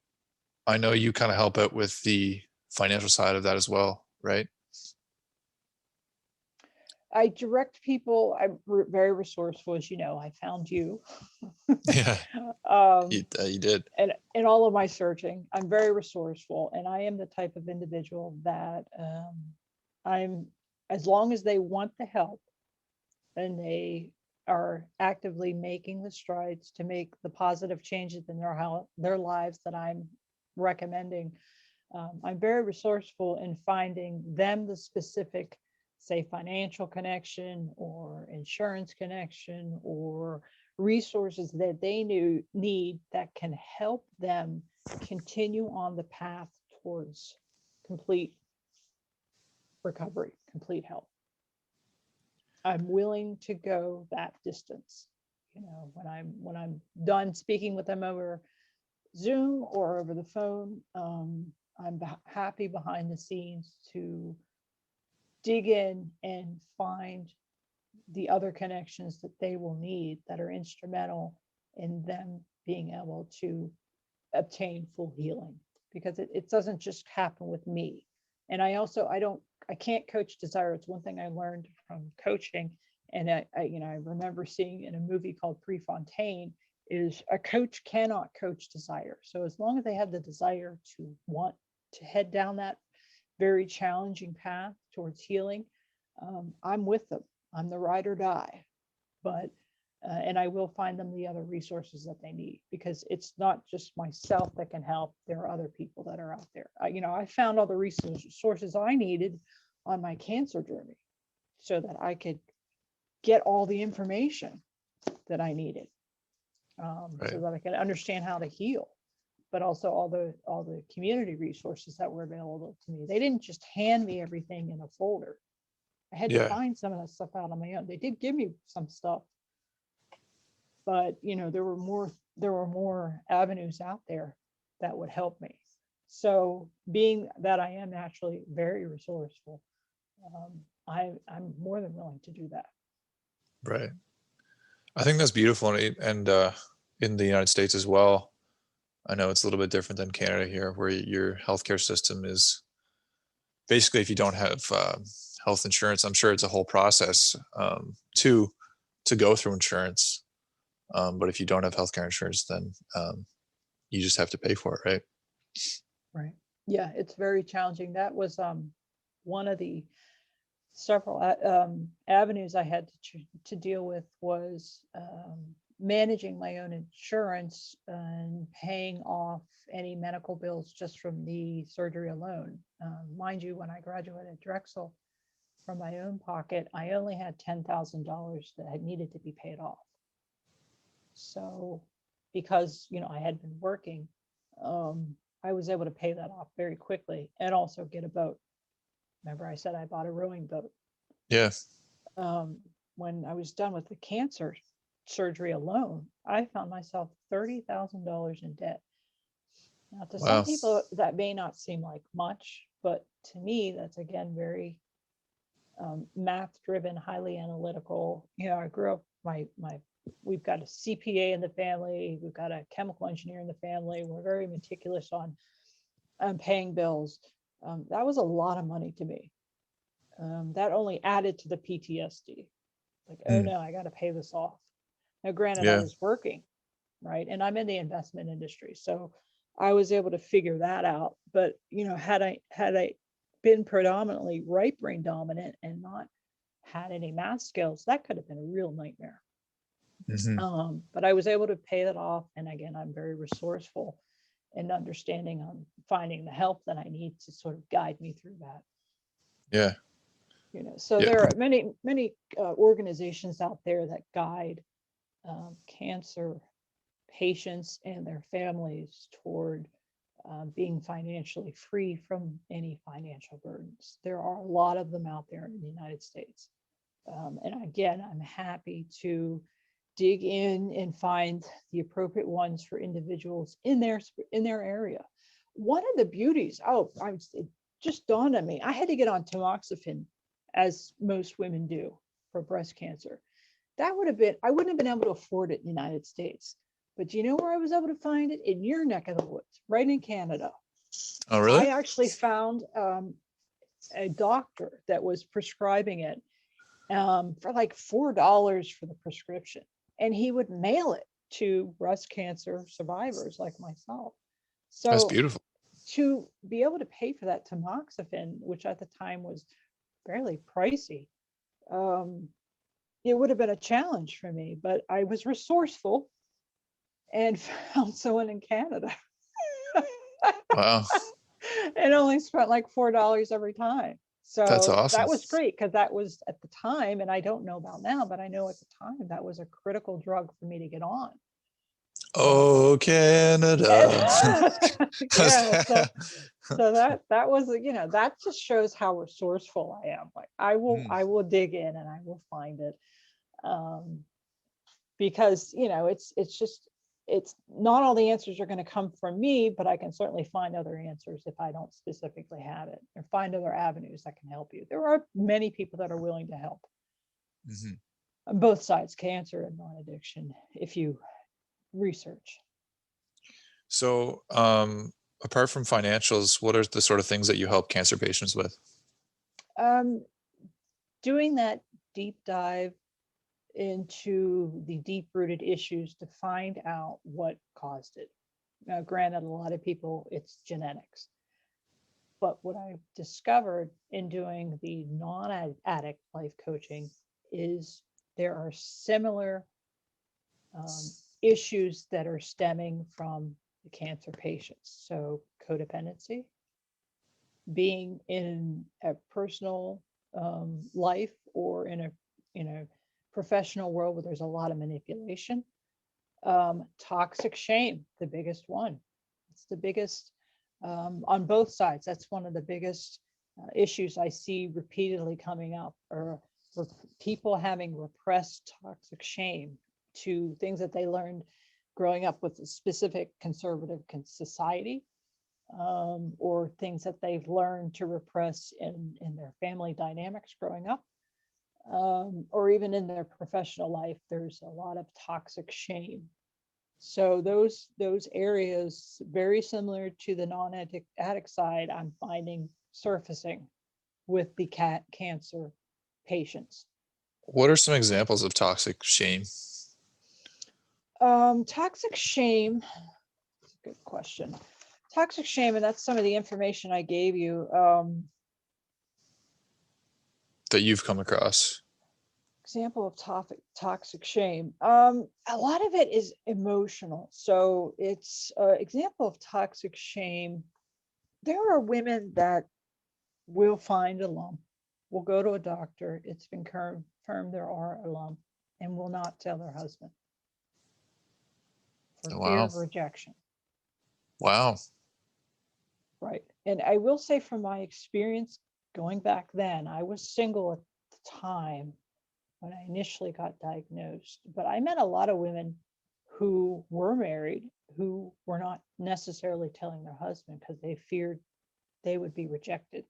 I know you kind of help out with the financial side of that as well, right? I direct people. I'm very resourceful, as you know. I found you. Yeah, um, you did. and in all of my searching, I'm very resourceful, and I am the type of individual that I'm, as long as they want the help and they are actively making the strides to make the positive changes in their lives that I'm recommending. I'm very resourceful in finding them the specific, say, financial connection or insurance connection or resources that they need that can help them continue on the path towards complete recovery, complete health. I'm willing to go that distance. When I'm done speaking with them over Zoom or over the phone, I'm happy behind the scenes to dig in and find the other connections that they will need that are instrumental in them being able to obtain full healing, because it doesn't just happen with me. And I can't coach desire. It's one thing I learned from coaching. And I remember seeing in a movie called Prefontaine, is a coach cannot coach desire. So as long as they have the desire to want to head down that very challenging path towards healing, I'm with them. I'm the ride or die. But and I will find them the other resources that they need, because it's not just myself that can help. There are other people that are out there. I found all the resources I needed on my cancer journey so that I could get all the information that I needed, so Right. that I could understand how to heal, but also all the community resources that were available to me. They didn't just hand me everything in a folder. I had to Yeah. find some of that stuff out on my own. They did give me some stuff, but there were more avenues out there that would help me. So being that I am naturally very resourceful, I'm more than willing to do that. Right. I think that's beautiful, and in the United States as well. I know it's a little bit different than Canada here, where your healthcare system is basically, if you don't have health insurance, I'm sure it's a whole process to go through insurance. But if you don't have healthcare insurance, then you just have to pay for it, right? Right. Yeah, it's very challenging. That was one of the several avenues I had to deal with was managing my own insurance and paying off any medical bills just from the surgery alone. Mind you, when I graduated Drexel from my own pocket, I only had $10,000 that had needed to be paid off. So because, I had been working, I was able to pay that off very quickly and also get a boat. Remember, I said I bought a rowing boat. Yeah. When I was done with the cancer surgery alone, I found myself $30,000 in debt. Now, to some Wow. people, that may not seem like much, but to me, that's again very math-driven, highly analytical. I grew up. We've got a CPA in the family. We've got a chemical engineer in the family. We're very meticulous on paying bills. That was a lot of money to me. That only added to the PTSD. Like, oh no, I got to pay this off. Now, granted, I Yeah. was working, right? And I'm in the investment industry. So I was able to figure that out. But, had I been predominantly right brain dominant and not had any math skills, that could have been a real nightmare. But I was able to pay that off. And again, I'm very resourceful and understanding on finding the help that I need to sort of guide me through that. Yeah. So there are many organizations out there that guide cancer patients and their families toward being financially free from any financial burdens. There are a lot of them out there in the United States. And again, I'm happy to dig in and find the appropriate ones for individuals in their area. One of the beauties, it just dawned on me, I had to get on tamoxifen, as most women do, for breast cancer. I wouldn't have been able to afford it in the United States. But do you know where I was able to find it? In your neck of the woods, right in Canada. Oh, really? I actually found a doctor that was prescribing it for like $4 for the prescription. And he would mail it to breast cancer survivors like myself. That's So beautiful. to be able to pay for that tamoxifen, which at the time was fairly pricey, it would have been a challenge for me, but I was resourceful and found someone in Canada. Wow. And only spent like $4 every time. That's So awesome. that was great, because that was at the time, and I don't know about now, but I know at the time that was a critical drug for me to get on. Oh, Canada. Yeah, so that was, that just shows how resourceful I am. Like I will dig in and I will find it, because it's not all the answers are going to come from me, but I can certainly find other answers if I don't specifically have it, or find other avenues that can help you. There are many people that are willing to help on both sides, cancer and non-addiction, if you research. So, apart from financials, what are the sort of things that you help cancer patients with? Doing that deep dive into the deep-rooted issues to find out what caused it. Now, granted, a lot of people, it's genetics. But what I've discovered in doing the non-addict life coaching is there are similar issues that are stemming from the cancer patients. So codependency, being in a personal life or in a professional world where there's a lot of manipulation. Toxic shame, the biggest one. It's the biggest on both sides. That's one of the biggest issues I see repeatedly coming up, or people having repressed toxic shame to things that they learned growing up with a specific conservative society, or things that they've learned to repress in their family dynamics growing up, or even in their professional life. There's a lot of toxic shame. So those areas, very similar to the non-addict side, I'm finding surfacing with the cancer patients. What are some examples of toxic shame? Toxic shame, Good question. Toxic shame, and that's some of the information I gave you. that you've come across? Example of toxic shame. A lot of it is emotional. So it's example of toxic shame. There are women that will find a lump, will go to a doctor. It's been confirmed there are a lump, and will not tell their husband for fear Wow. of rejection. Wow. Right. And I will say from my experience going back then, I was single at the time when I initially got diagnosed, but I met a lot of women who were married who were not necessarily telling their husband because they feared they would be rejected,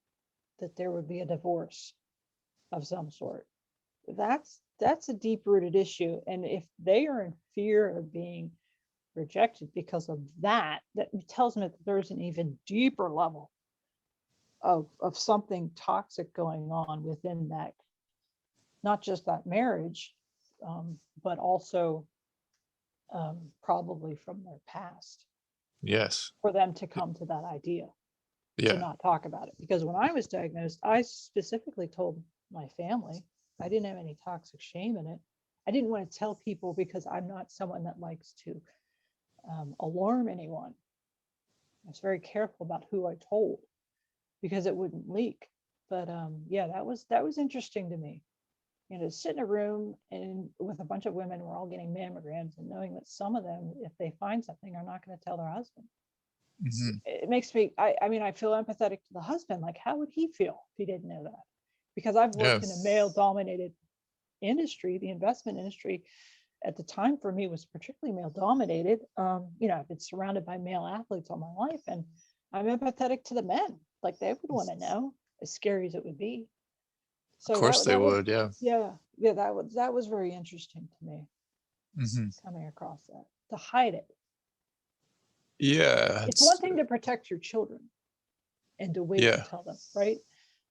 that there would be a divorce of some sort. That's a deep-rooted issue. And if they are in fear of being rejected because of that, that tells me that there's an even deeper level of something toxic going on within that, not just that marriage, but also probably from their past, Yes. for them to come to that idea to Yeah. not talk about it. Because when I was diagnosed, I specifically told my family I didn't have any toxic shame in it. I didn't want to tell people because I'm not someone that likes to alarm anyone. I was very careful about who I told because it wouldn't leak. But yeah, that was interesting to me. You know, to sit in a room and with a bunch of women, we're all getting mammograms, and knowing that some of them, if they find something, are not going to tell their husband. Hmm. It makes me, I mean, I feel empathetic to the husband. Like, how would he feel if he didn't know that? Because I've Yeah. worked in a male dominated industry. The investment industry at the time for me was particularly male dominated. You know, I've been surrounded by male athletes all my life, and I'm empathetic to the men. Like, they would want to know, as scary as it would be. Of So course they that was, would. Yeah. yeah, that was very interesting to me, Hmm. coming across that. To hide it. Yeah. It's one thing to protect your children and to wait to Yeah. tell them, right?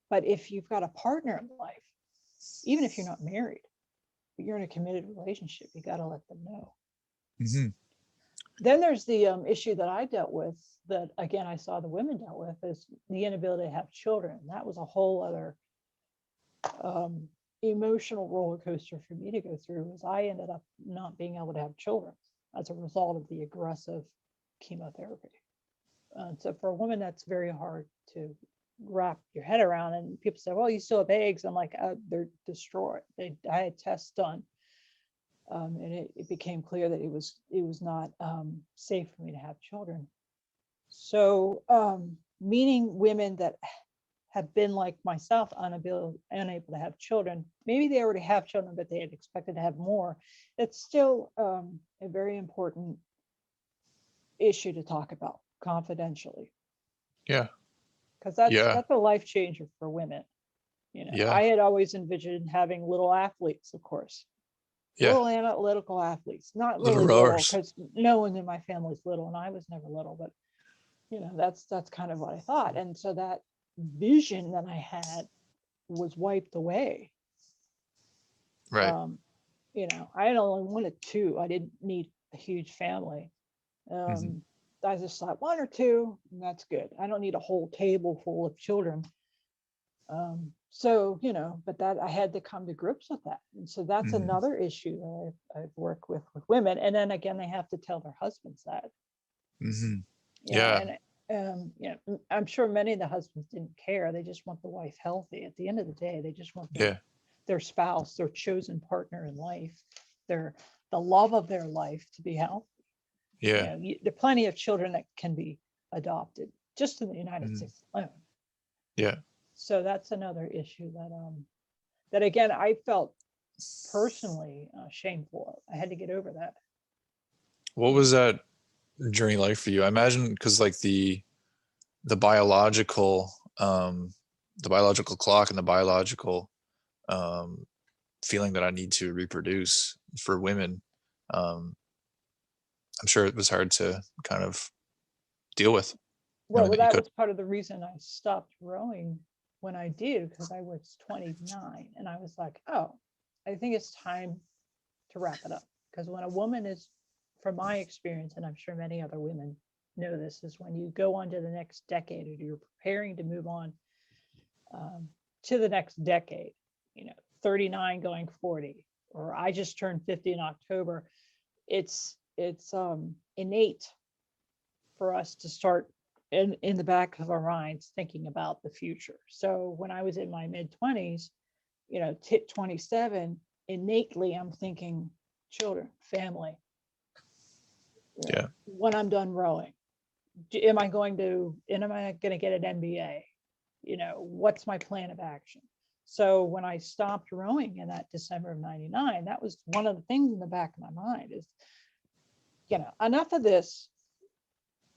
But if you've got a partner in life, even if you're not married, but you're in a committed relationship, you got to let them know. Hmm. Then there's the issue that I dealt with, that again I saw the women dealt with, is the inability to have children. That was a whole other emotional roller coaster for me to go through, was I ended up not being able to have children as a result of the aggressive chemotherapy. So for a woman, that's very hard to wrap your head around. And people say, well, you still have eggs. I'm like, they're destroyed. I had tests done. And it became clear that it was not safe for me to have children. So meeting women that have been like myself, unable to have children, maybe they already have children, but they had expected to have more. It's still a very important issue to talk about confidentially, Yeah. because Yeah. that's a life changer for women. You know, Yeah. I had always envisioned having little athletes, of course, Yeah. little analytical athletes, not Little really little, rowers. because no one in my family is little, and I was never little, but you know, that's kind of what I thought. And so that vision that I had was wiped away. Right. You know, I had only wanted two. I didn't need a huge family. Hmm. I just thought one or two, and that's good. I don't need a whole table full of children. So, you know, but that I had to come to grips with that. And so that's Hmm. another issue that I've worked with women. And then again, they have to tell their husbands that. Hmm. Yeah. Yeah. And you know, I'm sure many of the husbands didn't care. They just want the wife healthy. At the end of the day, they just want Yeah. their spouse, their chosen partner in life, the love of their life to be healthy. You Yeah. know, there are plenty of children that can be adopted just in the United Hmm. States alone. Yeah. So that's another issue that again I felt personally shameful of. I had to get over that. What was that journey like for you? I imagine because like the biological the biological clock and the biological um feeling that I need to reproduce for women, um I'm sure it was hard to kind of deal with, knowing Well, that you that could. was part of the reason I stopped rowing when I did, because I was 29 and I was like, oh, I think it's time to wrap it up. Because when a woman is, from my experience, and I'm sure many other women know this, is when you go on to the next decade, or you're preparing to move on to the next decade, 39 going 40, or I just turned 50 in October. It's innate for us to start in the back of our minds thinking about the future. So when I was in my mid 20s, 27, innately I'm thinking children, family. Yeah. When I'm done rowing, am I going to get an MBA? What's my plan of action? So when I stopped rowing in that December of 99, that was one of the things in the back of my mind is, enough of this,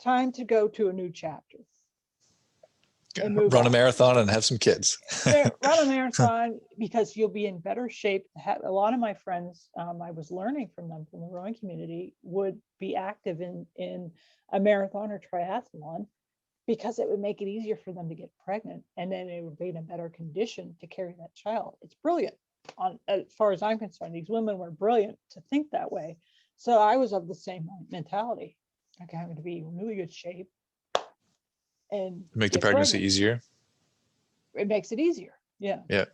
time to go to a new chapter. And run a marathon and have some kids. Run a marathon, because you'll be in better shape. A lot of my friends, I was learning from them from the rowing community, would be active in a marathon or triathlon, because it would make it easier for them to get pregnant, and then it would be in a better condition to carry that child. It's brilliant. As far as I'm concerned, these women were brilliant to think that way. So I was of the same mentality. Okay, I'm going to be in really good shape and Make the pregnancy easier. It makes it easier. Yeah. Yeah.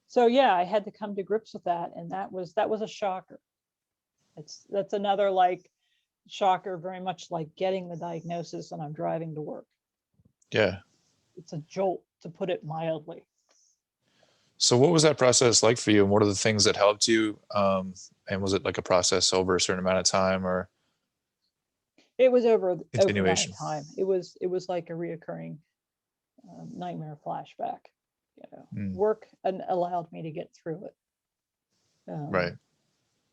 So yeah, I had to come to grips with that, and that was a shocker. That's another shocker, very much like getting the diagnosis and I'm driving to work. Yeah. It's a jolt, to put it mildly. So what was that process like for you, and what are the things that helped you? And was it like a process over a certain amount of time, or it was over continuation? Time. It was like a reoccurring nightmare flashback. Work allowed me to get through it. Right.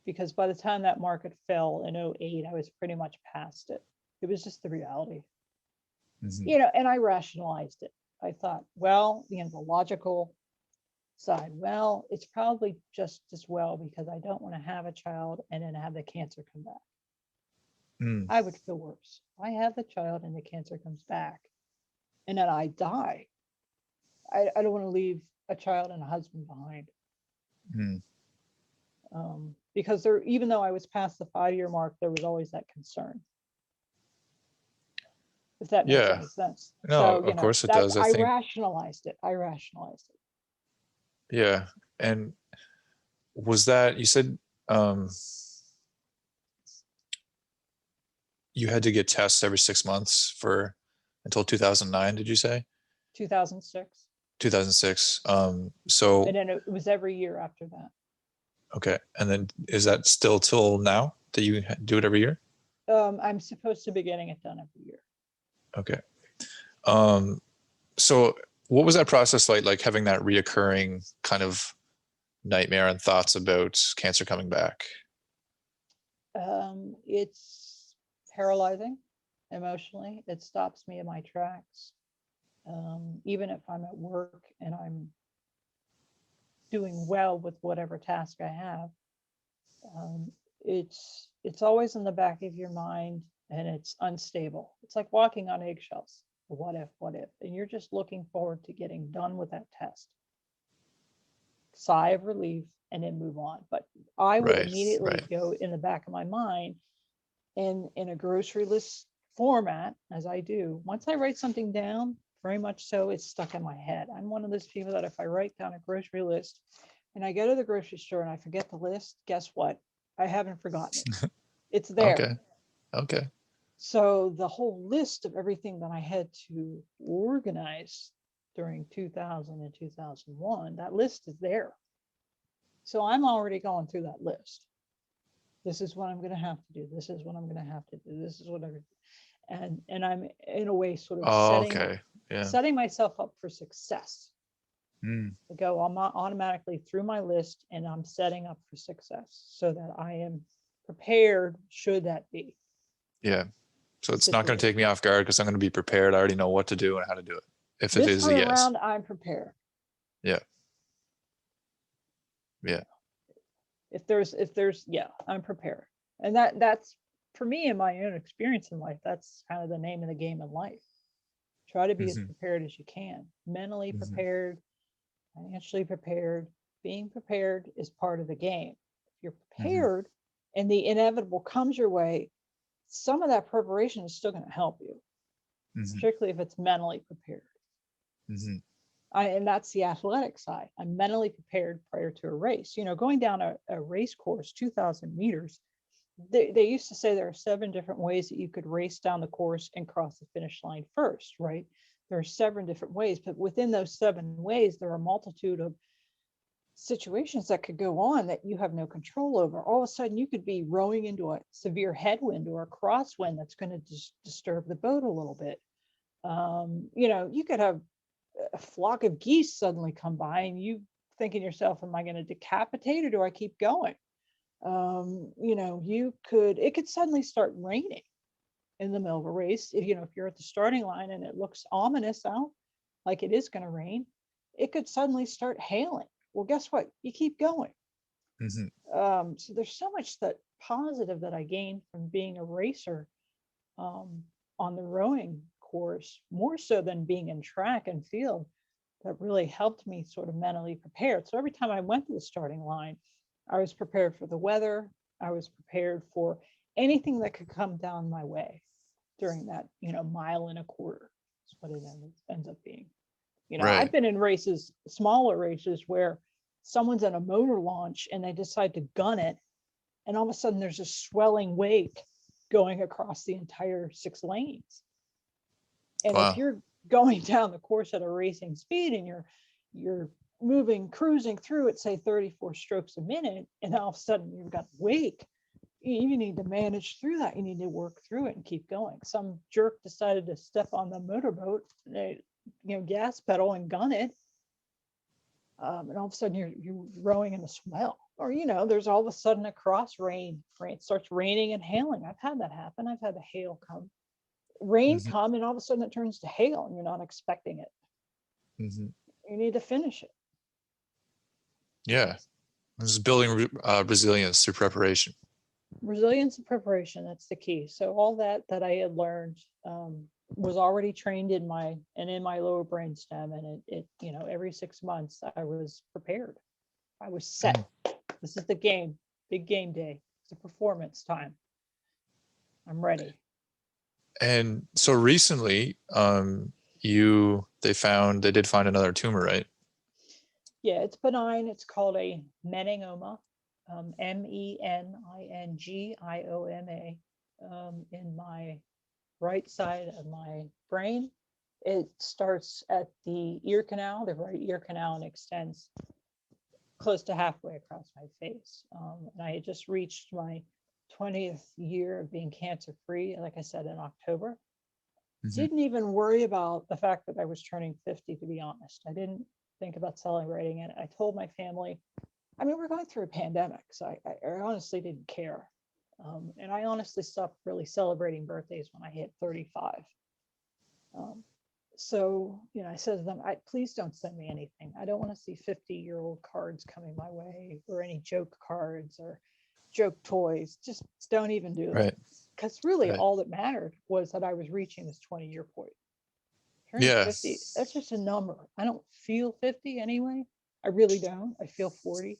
Because by the time that market fell in 2008, I was pretty much past it. It was just the reality. And I rationalized it. I thought, well, the logical side, well, it's probably just as well, because I don't want to have a child and then have the cancer come back. I would feel worse. If I have the child and the cancer comes back and then I die, I don't want to leave a child and a husband behind. Because even though I was past the 5-year mark, there was always that concern. If that makes any sense. No, so, of course it does. I rationalized it. Yeah. And was that, you said you had to get tests every 6 months until 2009, did you say? 2006. 2006. So. And then it was every year after that. Okay. And then is that still till now that you do it every year? I'm supposed to be getting it done every year. Okay. So what was that process like having that reoccurring kind of nightmare and thoughts about cancer coming back? It's paralyzing emotionally. It stops me in my tracks. Even if I'm at work and I'm doing well with whatever task I have, it's always in the back of your mind, and it's unstable. It's like walking on eggshells. What if, and you're just looking forward to getting done with that test. Sigh of relief, and then move on. But I would immediately go in the back of my mind, and in a grocery list format, as I do, once I write something down, very much so, it's stuck in my head. I'm one of those people that if I write down a grocery list and I go to the grocery store and I forget the list, guess what? I haven't forgotten it. It's there. Okay. So the whole list of everything that I had to organize during 2000 and 2001, that list is there. So I'm already going through that list. This is what I'm going to have to do. This is what I'm going to have to do. This is what and I'm in a way sort of setting myself up for success. I go, I'm automatically through my list, and I'm setting up for success so that I am prepared should that be. Yeah. So it's not going to take me off guard because I'm going to be prepared. I already know what to do and how to do it. If it is a yes. Around, I'm prepared. Yeah. If there's, I'm prepared. And that's for me, in my own experience in life, that's kind of the name of the game in life. Try to be as prepared as you can, mentally prepared, financially prepared. Being prepared is part of the game. If you're prepared and the inevitable comes your way, some of that preparation is still going to help you, particularly if it's mentally prepared. And that's the athletic side. I'm mentally prepared prior to a race. You know, going down a race course, 2,000 meters, they used to say there are 7 different ways that you could race down the course and cross the finish line first, right? There are 7 different ways, but within those 7 ways, there are a multitude of situations that could go on that you have no control over. All of a sudden, you could be rowing into a severe headwind or a crosswind that's going to disturb the boat a little bit. You know, you could have a flock of geese suddenly come by and you thinking yourself, am I going to decapitate or do I keep going? You know, it could suddenly start raining in the middle of a race. If, you know, if you're at the starting line and it looks ominous out, like it is going to rain, it could suddenly start hailing. Well, guess what? You keep going. So there's so much that positive that I gained from being a racer on the rowing course, more so than being in track and field, that really helped me sort of mentally prepared. So every time I went to the starting line, I was prepared for the weather. I was prepared for anything that could come down my way during that, you know, 1.25 miles. Is what it ends up being. You know, I've been in races, smaller races, where someone's in a motor launch and they decide to gun it, and all of a sudden there's a swelling wake going across the entire 6 lanes. And if you're going down the course at a racing speed and you're cruising through at, say, 34 strokes a minute, and all of a sudden you've got wake, you need to manage through that. You need to work through it and keep going. Some jerk decided to step on the motorboat, you know, gas pedal and gun it. And all of a sudden you're rowing in a swell. Or, you know, there's all of a sudden a cross rain. It starts raining and hailing. I've had that happen. I've had the hail come. Rain come, and all of a sudden it turns to hail and you're not expecting it. You need to finish it. Yeah. This is building resilience through preparation. Resilience and preparation, that's the key. So all that I had learned was already trained in my lower brainstem, and it you know, every 6 months I was prepared. I was set. This is the game, big game day. It's a performance time. I'm ready. And so recently, they did find another tumor, right? Yeah, it's benign. It's called a meningoma, MENINGIOMA, in my right side of my brain. It starts at the ear canal, the right ear canal, and extends close to halfway across my face. And I had just reached my 20th year of being cancer-free, like I said, in October. Didn't even worry about the fact that I was turning 50, to be honest. I didn't think about celebrating it. I told my family, I mean, we're going through a pandemic, so I honestly didn't care. And I honestly stopped really celebrating birthdays when I hit 35. So, you know, I said to them, please don't send me anything. I don't want to see 50-year-old cards coming my way, or any joke cards or joke toys. Just don't even do it. Because really all that mattered was that I was reaching this 20-year point. Turning 50, that's just a number. I don't feel 50 anyway. I really don't. I feel 40.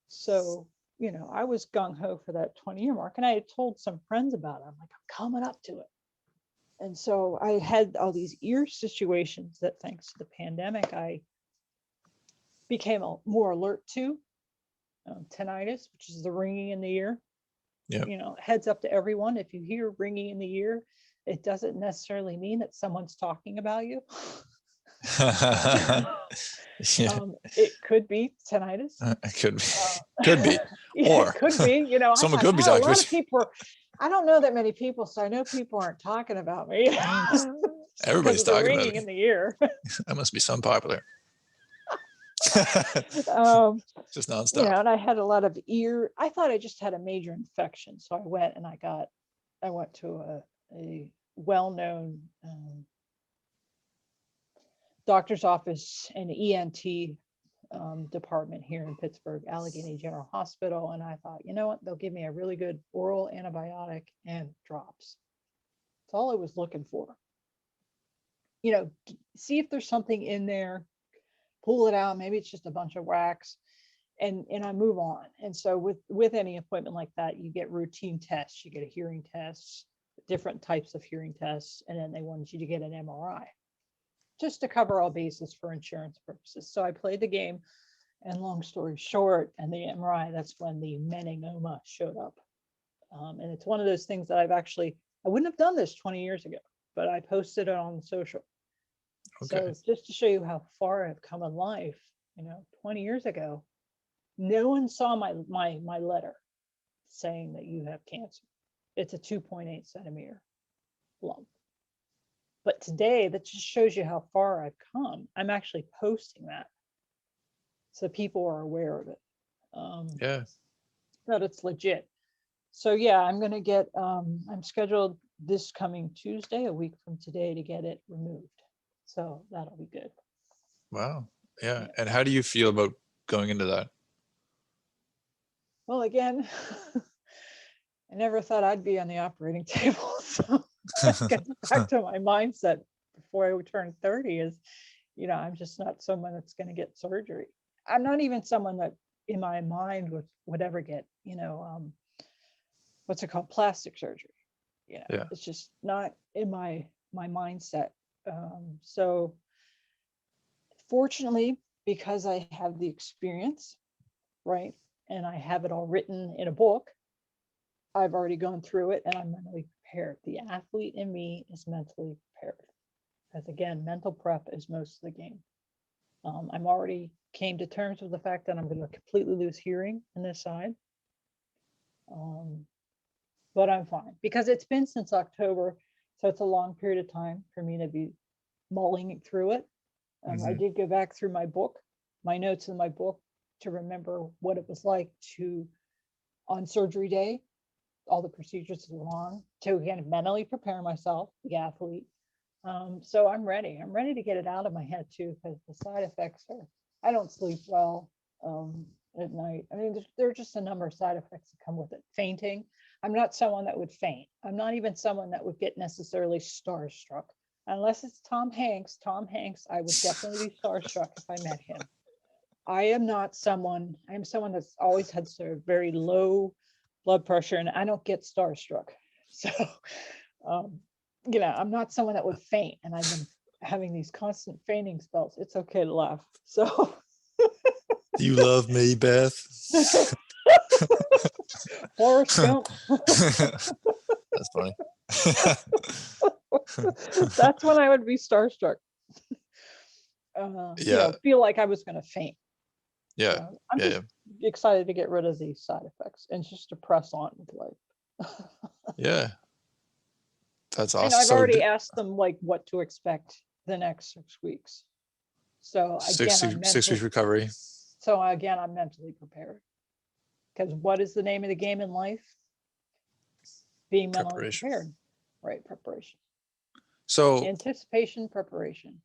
So, you know, I was gung-ho for that 20-year mark, and I had told some friends about it. I'm like, I'm coming up to it. And so I had all these ear situations that, thanks to the pandemic, I became more alert to. Tinnitus, which is the ringing in the ear. You know, heads up to everyone, if you hear ringing in the ear, it doesn't necessarily mean that someone's talking about you. It could be tinnitus. It could be. Or it could be, you know, someone could be talking talking a lot of people. I don't know that many people, so I know people aren't talking about me. Everybody's talking ringing about me in the ear. That must be some popular. Just nonstop. You know, and I had a lot of I thought I just had a major infection. So I went and I went to a well-known doctor's office, an ENT department here in Pittsburgh, Allegheny General Hospital. And I thought, you know what, they'll give me a really good oral antibiotic and drops. That's all I was looking for. You know, see if there's something in there, pull it out. Maybe it's just a bunch of wax, and I move on. And so with any appointment like that, you get routine tests. You get a hearing test, different types of hearing tests, and then they wanted you to get an MRI just to cover all bases for insurance purposes. So I played the game, and long story short, and the MRI, that's when the meninoma showed up. And it's one of those things that I wouldn't have done this 20 years ago, but I posted it on social. Okay. So just to show you how far I've come in life, 20 years ago, no one saw my letter saying that you have cancer. It's a 2.8 centimeter lump. But today, that just shows you how far I've come. I'm actually posting that, so people are aware of it. Yeah. That it's legit. So yeah, I'm gonna get. I'm scheduled this coming Tuesday, a week from today, to get it removed. So that'll be good. Wow. Yeah. Yeah. And how do you feel about going into that? Well, again, I never thought I'd be on the operating table. So getting back to my mindset before I turned 30 is, I'm just not someone that's going to get surgery. I'm not even someone that in my mind would ever get, what's it called? Plastic surgery. Yeah. It's just not in my mindset. So fortunately, because I have the experience, right, and I have it all written in a book, I've already gone through it and I'm mentally prepared. The athlete in me is mentally prepared. Because again, mental prep is most of the game. I'm already came to terms with the fact that I'm going to completely lose hearing in this side. But I'm fine because it's been since October. So it's a long period of time for me to be mulling through it. I did go back through my book, my notes in my book, to remember what it was like on surgery day, all the procedures along, to again mentally prepare myself, the athlete. So I'm ready. I'm ready to get it out of my head too, because the side effects are, I don't sleep well at night. I mean, there are just a number of side effects that come with it. Fainting. I'm not someone that would faint. I'm not even someone that would get necessarily starstruck. Unless it's Tom Hanks. Tom Hanks, I would definitely be starstruck if I met him. I am someone that's always had sort of very low blood pressure, and I don't get starstruck. So, I'm not someone that would faint, and I've been having these constant fainting spells. It's okay to laugh. So, Do you love me, Beth? Forrest Gump. That's funny. That's when I would be starstruck. Feel like I was going to faint. Yeah. So I'm just excited to get rid of these side effects and just to press on with life. Yeah. That's awesome. And I've already asked them what to expect the next 6 weeks. So again, 6 week recovery. So again, I'm mentally prepared. Because what is the name of the game in life? Being mentally prepared. Right, preparation. So anticipation, preparation.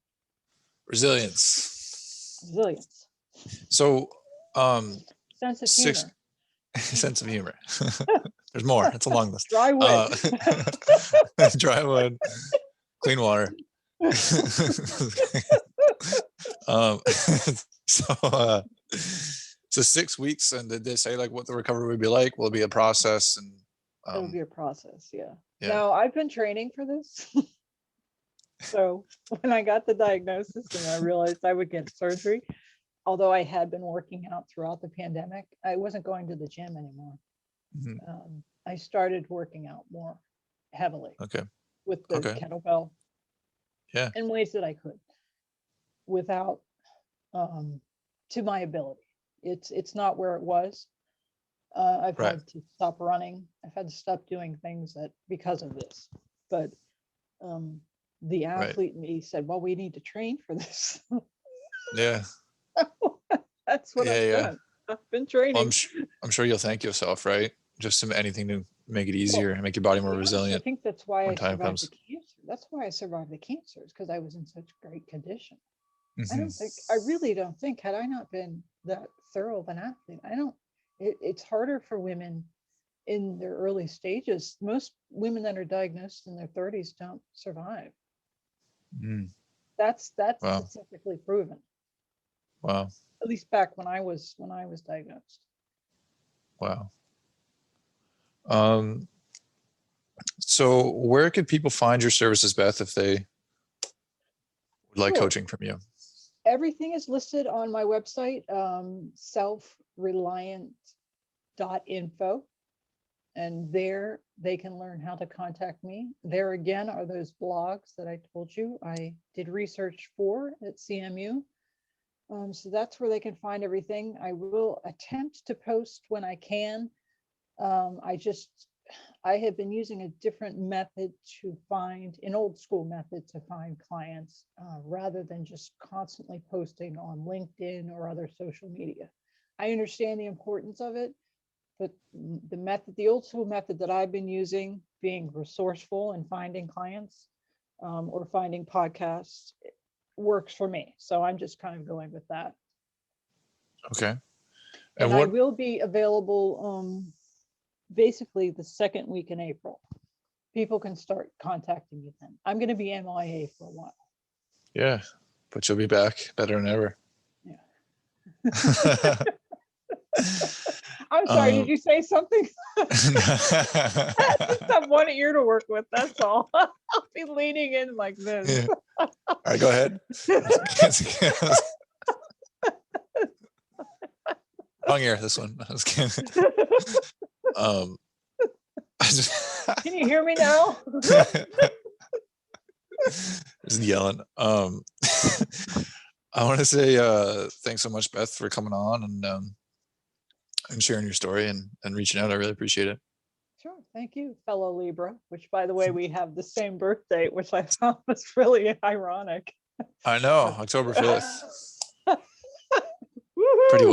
Resilience. So sense of humor. Sense of humor. There's more. It's a long list. Dry wood. Dry wood. Clean water. So 6 weeks, and did they say what the recovery would be like? Will it be a process? And it'll be a process, yeah. Now I've been training for this. So when I got the diagnosis and I realized I would get surgery, although I had been working out throughout the pandemic, I wasn't going to the gym anymore. I started working out more heavily. With the kettlebell. Yeah. In ways that I could, without to my ability. It's not where it was. I've had to stop running. I've had to stop doing things because of this. But the athlete in me said, well, we need to train for this. Yeah. That's what I've done. I've been training. Well, I'm sure you'll thank yourself, right? Just anything to make it easier and make your body more resilient. I think that's why I survived the cancer. That's why I survived the cancer, is because I was in such great condition. I really don't think, had I not been that thorough of an athlete, it's harder for women in their early stages. Most women that are diagnosed in their 30s don't survive. That's statistically proven. Wow. At least back when I was diagnosed. Wow. So where could people find your services, Beth, if they would like Sure. coaching from you? Everything is listed on my website, selfreliant.info. And there they can learn how to contact me. There again are those blogs that I told you I did research for at CMU. So that's where they can find everything. I will attempt to post when I can. I have been using a different method to find, an old school method to find clients, rather than just constantly posting on LinkedIn or other social media. I understand the importance of it, but the old school method that I've been using, being resourceful and finding clients, or finding podcasts, works for me. So I'm just kind of going with that. Okay. And what I will be available basically the second week in April. People can start contacting me then. I'm going to be MIA for a while. Yeah, but you'll be back better than ever. Yeah. I'm sorry, did you say something? Just have one ear to work with, that's all. I'll be leaning in like this. Yeah. All right, go ahead. Wrong ear, this one. I was kidding. Can you hear me now? Just yelling. I want to say thanks so much, Beth, for coming on and sharing your story and reaching out. I really appreciate it. Sure, thank you, fellow Libra, which by the way, we have the same birth date, which I found was really ironic. I know, October 5th. Pretty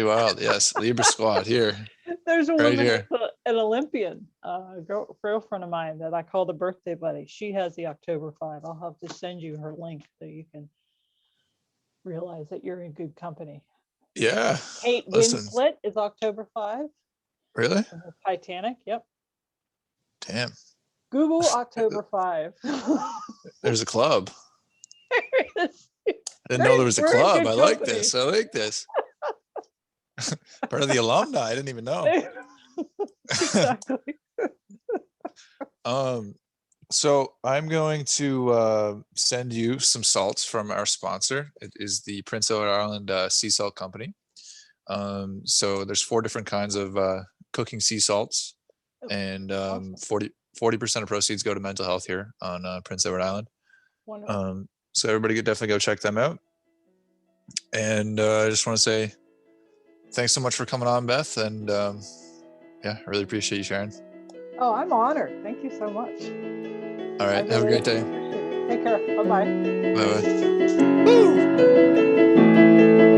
wild. Yes, Libra squad here. There's a Right woman, here. an Olympian, girlfriend of mine that I call the birthday buddy. She has the October 5. I'll have to send you her link so you can realize that you're in good company. Yeah. Kate Winslet is October 5. Really? Titanic. Yep. Damn. Google October 5. There's a club. There is. I didn't know there was a We're in club. good I like company. this. I like this. Part of the alumni. I didn't even know. Exactly. So I'm going to send you some salts from our sponsor. It is the Prince Edward Island Sea Salt Company. So there's 4 different kinds of cooking sea salts, and Awesome. 40% of proceeds go to mental health here on Prince Edward Island. Wonderful. So everybody could definitely go check them out. And I just want to say thanks so much for coming on, Beth. And yeah, I really appreciate you sharing. Oh, I'm honored. Thank you so much. All right. Have a great day. Take care. Bye-bye. Bye-bye.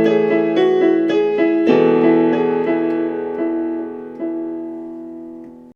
Woo!